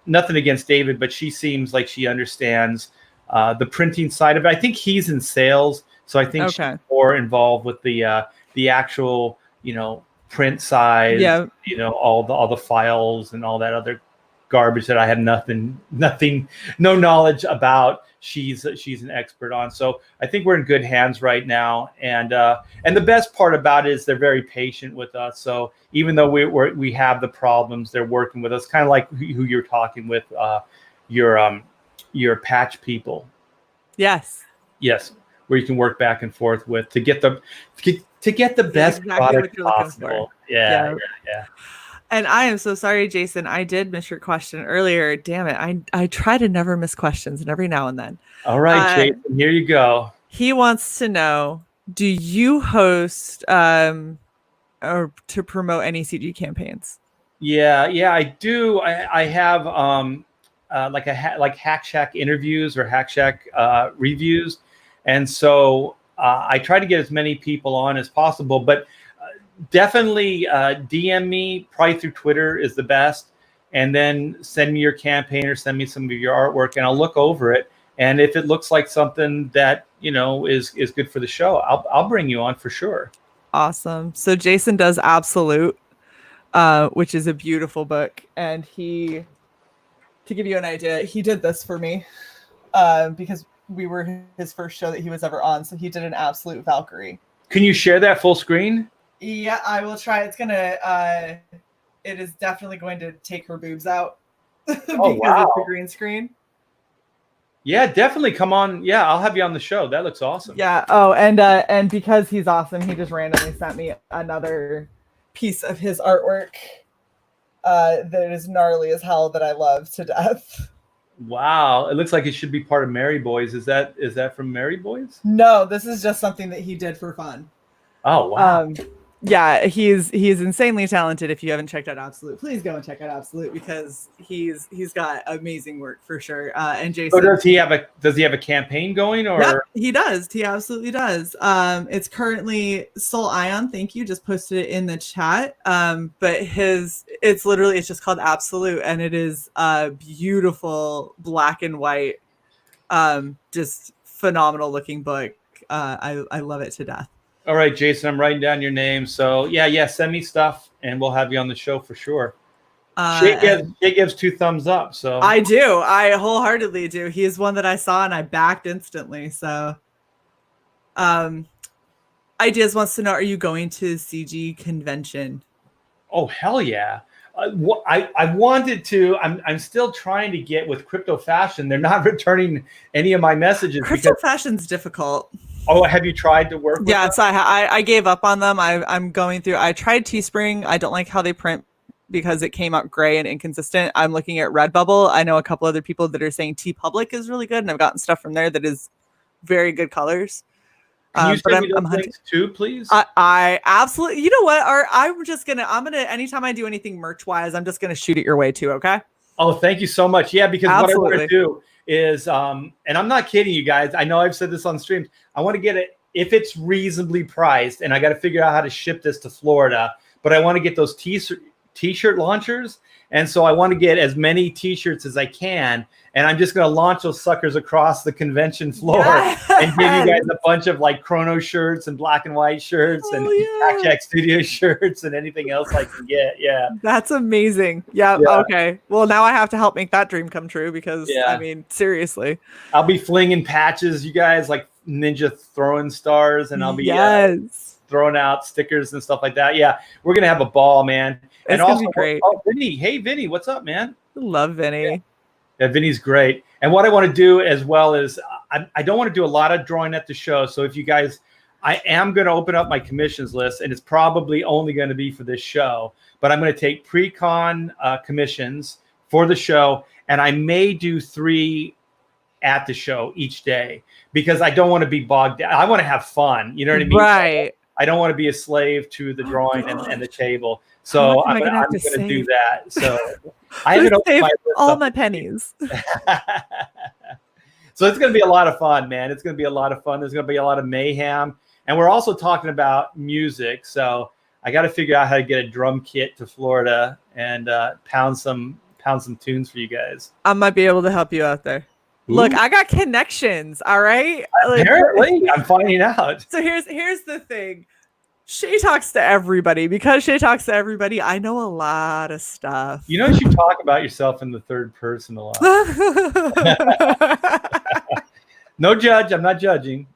nothing against David, but she seems like she understands the printing side of it. I think he's in sales, so I think she's more involved with the actual, print size, all the files and all that other garbage that I had no knowledge about. She's an expert on. So I think we're in good hands right now. And the best part about it is they're very patient with us. So even though we have the problems, they're working with us, kind of like who you're talking with, your patch people. Yes, where you can work back and forth with to get the best product possible. Yeah. And I am so sorry, Jason. I did miss your question earlier. Damn it. I try to never miss questions, and every now and then. All right, Jason, here you go. He wants to know, do you host or to promote any CG campaigns? Yeah, I do. I have like Hack Shack interviews or Hack Shack reviews. And so I try to get as many people on as possible, but definitely DM me, probably through Twitter is the best. And then send me your campaign or send me some of your artwork and I'll look over it. And if it looks like something that, is good for the show, I'll bring you on for sure. Awesome. So Jason does Absolute, which is a beautiful book. And to give you an idea, he did this for me because we were his first show that he was ever on. So he did an Absolute Valkyrie. Can you share that full screen? Yeah, I will try. It's it is definitely going to take her boobs out because it's a green screen. Yeah, definitely come on. Yeah, I'll have you on the show. That looks awesome. Yeah. Oh, and because he's awesome, he just randomly sent me another piece of his artwork that is gnarly as hell that I love to death. Wow, it looks like it should be part of Merry Boys. Is that from Merry Boys? No, this is just something that he did for fun. Oh wow. Yeah, he's insanely talented. If you haven't checked out Absolute, please go and check out Absolute because he's got amazing work for sure. And Jason, so does he have a campaign going or? Yep, he does. He absolutely does. It's currently Soul Ion. Thank you. Just posted it in the chat. But it's just called Absolute, and it is a beautiful black and white, just phenomenal looking book. I love it to death. All right, Jason, I'm writing down your name. So yeah, send me stuff and we'll have you on the show for sure. Shae gives 2 thumbs up. So I do. I wholeheartedly do. He is one that I saw and I backed instantly. So Ideas wants to know, are you going to CG convention? Oh, hell yeah. I wanted to. I'm still trying to get with Crypto Fashion. They're not returning any of my messages. Crypto Fashion's difficult. Oh, have you tried to work with them? So I gave up on them. I'm going through. I tried Teespring. I don't like how they print because it came out gray and inconsistent. I'm looking at Redbubble. I know a couple other people that are saying TeePublic is really good, and I've gotten stuff from there that is very good colors. Can you send me those links too, please? I absolutely. You know what? I'm gonna anytime I do anything merch wise, I'm just gonna shoot it your way too. Okay. Oh, thank you so much. Yeah, because absolutely. What I want to do is, and I'm not kidding you guys. I know I've said this on streams. I want to get it if it's reasonably priced, and I got to figure out how to ship this to Florida. But I want to get those t-shirt launchers. And so I want to get as many t-shirts as I can. And I'm just going to launch those suckers across the convention floor and give you guys a bunch of like Chrono shirts and black and white shirts and Hack Jack Studio shirts and anything else I can get. Yeah. That's amazing. Yeah. Okay. Well, now I have to help make that dream come true because I mean, seriously. I'll be flinging patches, you guys, like ninja throwing stars, and I'll be throwing out stickers and stuff like that. Yeah. We're going to have a ball, man. It's also, gonna be great. Vinny. Hey, Vinny, what's up, man? Love Vinny. Yeah, Vinny's great. And what I want to do as well is I don't want to do a lot of drawing at the show. So if you guys, I am going to open up my commissions list, and it's probably only going to be for this show. But I'm going to take pre-con commissions for the show, and I may do 3 at the show each day because I don't want to be bogged down. I want to have fun. You know what I mean? Right. I don't want to be a slave to the drawing and the table. So I'm going to do that. So I haven't opened my list all my pennies. So it's going to be a lot of fun, man. It's going to be a lot of fun. There's going to be a lot of mayhem. And we're also talking about music. So I got to figure out how to get a drum kit to Florida and pound some tunes for you guys. I might be able to help you out there. Ooh. Look, I got connections. All right. Apparently, I'm finding out. So here's the thing. Shae talks to everybody. Because Shae talks to everybody, I know a lot of stuff. You know, you should talk about yourself in the third person a lot. No judge. I'm not judging.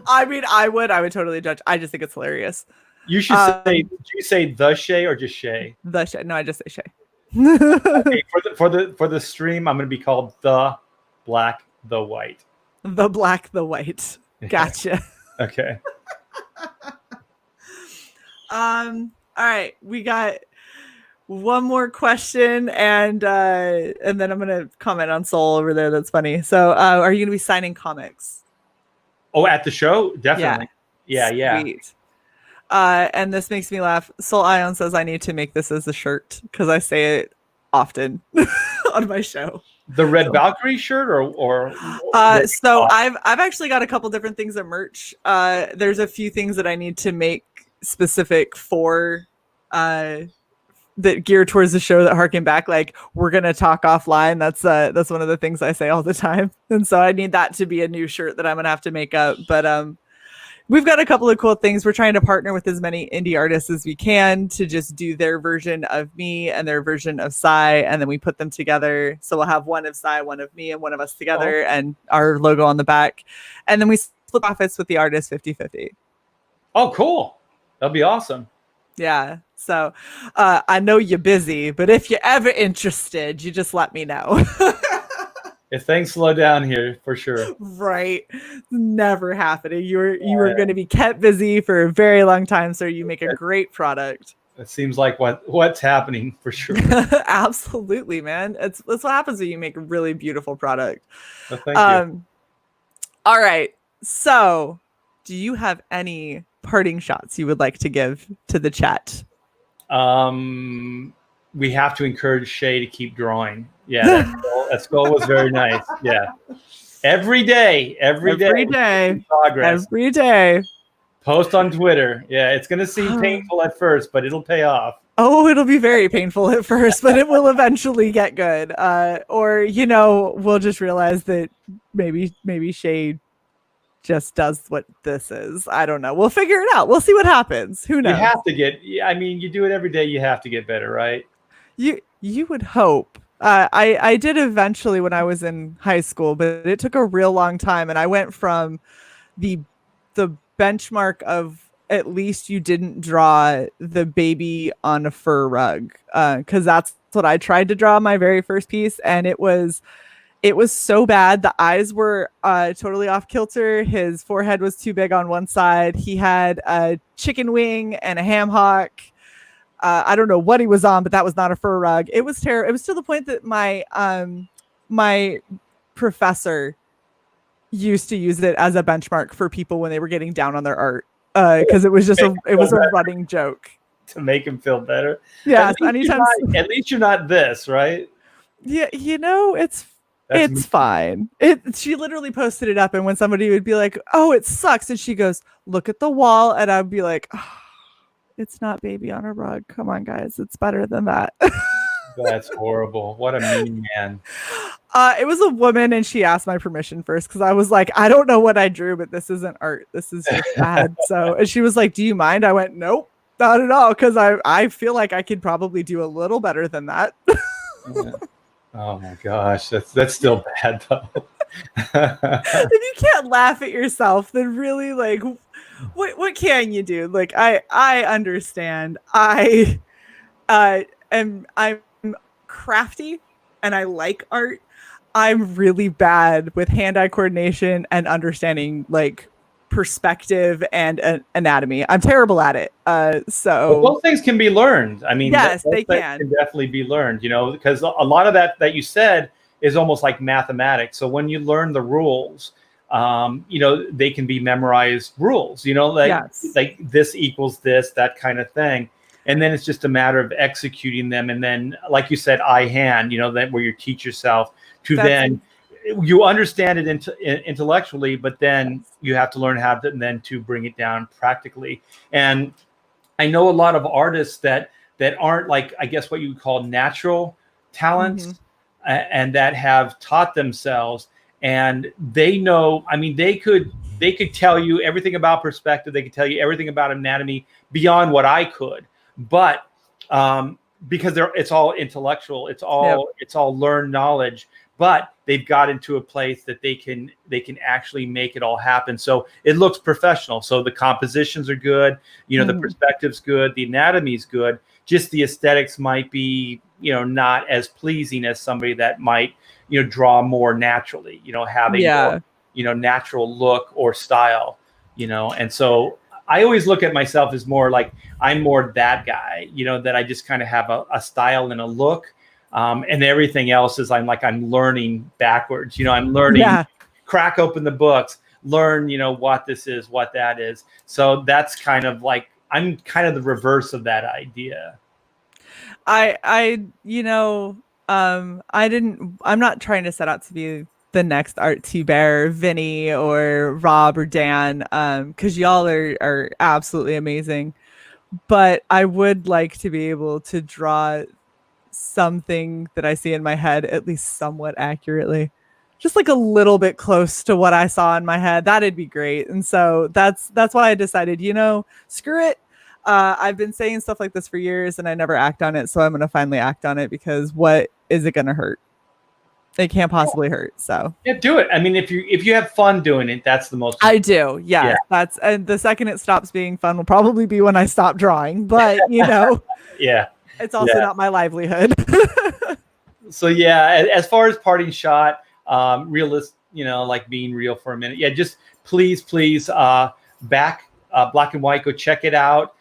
I mean, I would totally judge. I just think it's hilarious. You should say. Did you say the Shae or just Shae? The Shae. No, I just say Shae. Okay, for the stream, I'm going to be called the Black, the White. The Black, the White. Gotcha. Okay. All right, we got one more question, and then I'm gonna comment on Soul over there. That's funny. So, are you gonna be signing comics? Oh, at the show, definitely. Yeah. Sweet. And this makes me laugh. Soul Ion says I need to make this as a shirt because I say it often on my show. The Red Valkyrie shirt, or so I've actually got a couple different things of merch. There's a few things that I need to make specific for that gear towards the show that harken back, like we're gonna talk offline. That's one of the things I say all the time, and so I need that to be a new shirt that I'm gonna have to make up. But we've got a couple of cool things. We're trying to partner with as many indie artists as we can to just do their version of me and their version of Sai, and then we put them together. So we'll have one of Sai, one of me, and one of us together, and our logo on the back, and then we split profits with the artist 50-50. Oh, cool. That'll be awesome. Yeah. So I know you're busy, but if you're ever interested, you just let me know. If things slow down here, for sure. Right. Never happening. You are going to be kept busy for a very long time, so you make a great product. It seems like what's happening for sure. Absolutely, man. That's what happens when you make a really beautiful product. Well, thank you. All right. So do you have any parting shots you would like to give to the chat? We have to encourage Shae to keep drawing. Yeah, that skull was very nice. Yeah, every day. Progress. Every day. Post on Twitter. Yeah, it's gonna seem painful at first, but it'll pay off. Oh, it'll be very painful at first, but it will eventually get good. Or we'll just realize that maybe Shae just does what this is. I don't know. We'll figure it out. We'll see what happens. Who knows? You have to get. I mean, you do it every day. You have to get better, right? You would hope. I did eventually when I was in high school, but it took a real long time, and I went from the benchmark of at least you didn't draw the baby on a fur rug, because that's what I tried to draw my very first piece, and it was so bad. The eyes were totally off kilter. His forehead was too big on one side. He had a chicken wing and a ham hock. I don't know what he was on, but that was not a fur rug. It was terrible. It was to the point that my professor used to use it as a benchmark for people when they were getting down on their art, because it was just a running joke to make him feel better. Yeah, at least you're not this, right? Yeah, it's fine. She literally posted it up, and when somebody would be like, "Oh, it sucks," and she goes, "Look at the wall," and I'd be like, oh, It's not baby on a rug. Come on, guys. It's better than that. That's horrible. What a mean man. It was a woman, and she asked my permission first because I was like, I don't know what I drew, but this isn't art. This is just bad. So, and she was like, do you mind? I went, nope, not at all, because I feel like I could probably do a little better than that. Yeah. Oh my gosh, that's still bad though. If you can't laugh at yourself, then really, like, what can you do? Like, I understand. I'm crafty and I like art. I'm really bad with hand-eye coordination and understanding like perspective and anatomy. I'm terrible at it. So those things can be learned. I mean, yes, those they things can definitely be learned. You know, because a lot of that you said is almost like mathematics. So when you learn the rules, you know, they can be memorized rules. You know, like this equals this, that kind of thing. And then it's just a matter of executing them. And then, like you said, eye hand, you know, that where you teach yourself to you understand it intellectually, but then you have to learn how to then to bring it down practically. And I know a lot of artists that aren't like, I guess what you would call natural talents, and that have taught themselves, and they know, I mean, they could tell you everything about perspective. They could tell you everything about anatomy beyond what I could. But because it's all intellectual, it's all learned knowledge, but they've got into a place that they can actually make it all happen. So it looks professional. So the compositions are good, you know, the perspective's good, the anatomy's good. Just the aesthetics might be, you know, not as pleasing as somebody that might, you know, draw more naturally, you know, having more, you know, natural look or style, you know. And so I always look at myself as more like I'm more that guy, you know, that I just kind of have a style and a look, and everything else is I'm learning backwards. You know, I'm learning, crack open the books, learn, you know, what this is, what that is. So that's kind of like I'm kind of the reverse of that idea. You know, I'm not trying to set out to be the next art Thibert, Vinny or Rob or Dan, because y'all are absolutely amazing. But I would like to be able to draw something that I see in my head at least somewhat accurately, just like a little bit close to what I saw in my head. That'd be great. And so that's why I decided, you know, screw it. I've been saying stuff like this for years and I never act on it. So I'm going to finally act on it, because what is it going to hurt? It can't possibly hurt. So yeah, do it. I mean, if you have fun doing it, that's the most. I do. Yeah. That's, and the second it stops being fun will probably be when I stop drawing, but you know, it's also not my livelihood. So yeah, as far as parting shot, realist, you know, like being real for a minute. Yeah. Just please, back Black and White, go check it out.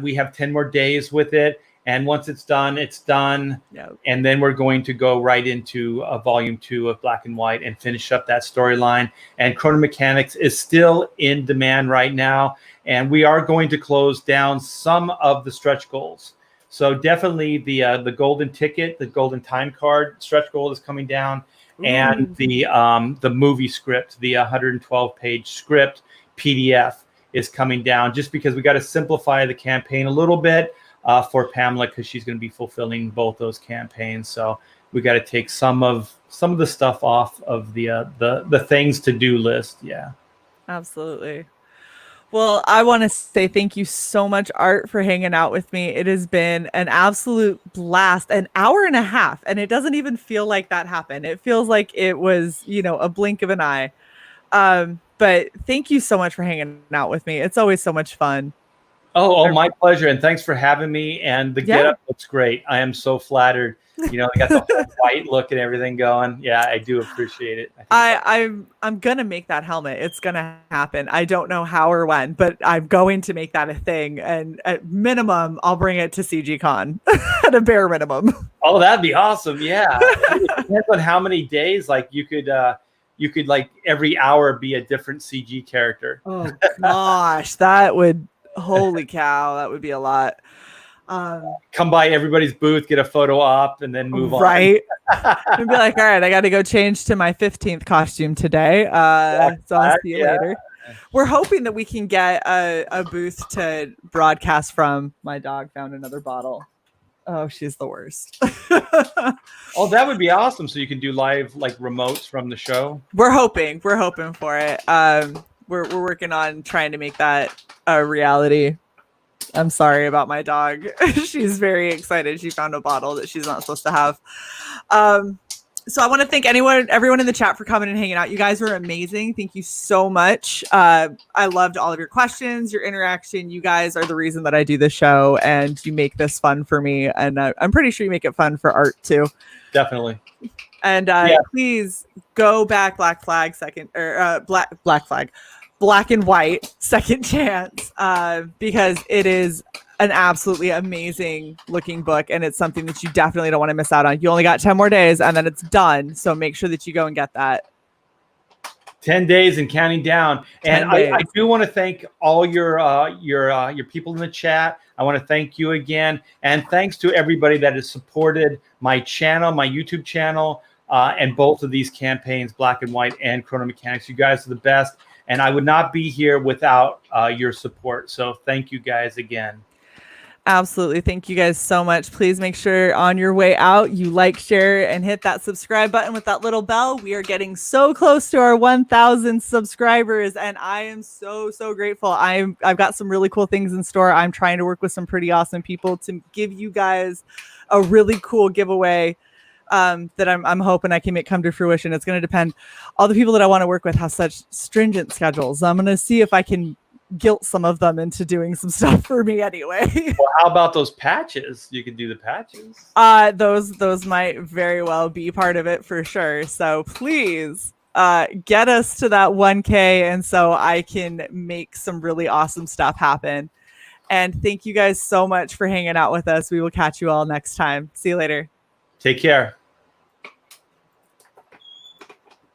We have 10 more days with it. And once it's done, it's done. Yep. And then we're going to go right into volume 2 of Black and White and finish up that storyline. And Chrono Mechanics is still in demand right now. And we are going to close down some of the stretch goals. So definitely the golden ticket, the golden time card stretch goal is coming down. And the movie script, the 112-page script PDF is coming down, just because we got to simplify the campaign a little bit. For Pamela, because she's going to be fulfilling both those campaigns, so we got to take some of the stuff off of the things to do list. Yeah, absolutely. Well, I want to say thank you so much, Art, for hanging out with me. It has been an absolute blast, an hour and a half, and it doesn't even feel like that happened. It feels like it was, you know, a blink of an eye. But thank you so much for hanging out with me. It's always so much fun. Oh, my pleasure. And thanks for having me. And the getup looks great. I am so flattered. You know, I got the whole white look and everything going. Yeah, I do appreciate it. I'm going to make that helmet. It's going to happen. I don't know how or when, but I'm going to make that a thing. And at minimum, I'll bring it to CG Con at a bare minimum. Oh, that'd be awesome. Yeah. It depends on how many days, like you could like every hour be a different CG character. Oh gosh, that would, holy cow, that would be a lot. Come by everybody's booth, get a photo op, and then move on. Right. And be like, all right, I got to go change to my 15th costume today. So I'll see you later. we're hoping that we can get a booth to broadcast from. My dog found another bottle. Oh, she's the worst. Oh, that would be awesome. So you can do live like remotes from the show. We're hoping for it. We're working on trying to make that a reality. I'm sorry about my dog. She's very excited. She found a bottle that she's not supposed to have. So I want to thank everyone in the chat for coming and hanging out. You guys were amazing. Thank you so much. I loved all of your questions, your interaction. You guys are the reason that I do this show, and you make this fun for me. And I'm pretty sure you make it fun for Art too. Definitely. And please go back Black Flag second or Black and White second chance because it is an absolutely amazing looking book, and it's something that you definitely don't want to miss out on. You only got 10 more days and then it's done. So make sure that you go and get that. 10 days and counting down. And I do want to thank all your people in the chat. I want to thank you again. And thanks to everybody that has supported my channel, my YouTube channel, and both of these campaigns, Black and White and Chrono Mechanics. You guys are the best. And I would not be here without your support. So thank you guys again. Absolutely. Thank you guys so much. Please make sure on your way out, you like, share, and hit that subscribe button with that little bell. We are getting so close to our 1,000 subscribers, and I am so, so grateful. I've got some really cool things in store. I'm trying to work with some pretty awesome people to give you guys a really cool giveaway that I'm hoping I can make come to fruition. It's going to depend. All the people that I want to work with have such stringent schedules. I'm going to see if I can guilt some of them into doing some stuff for me anyway. Well, how about those patches? You could do the patches. Those might very well be part of it for sure. So please get us to that 1K, and so I can make some really awesome stuff happen. And thank you guys so much for hanging out with us. We will catch you all next time. See you later. Take care.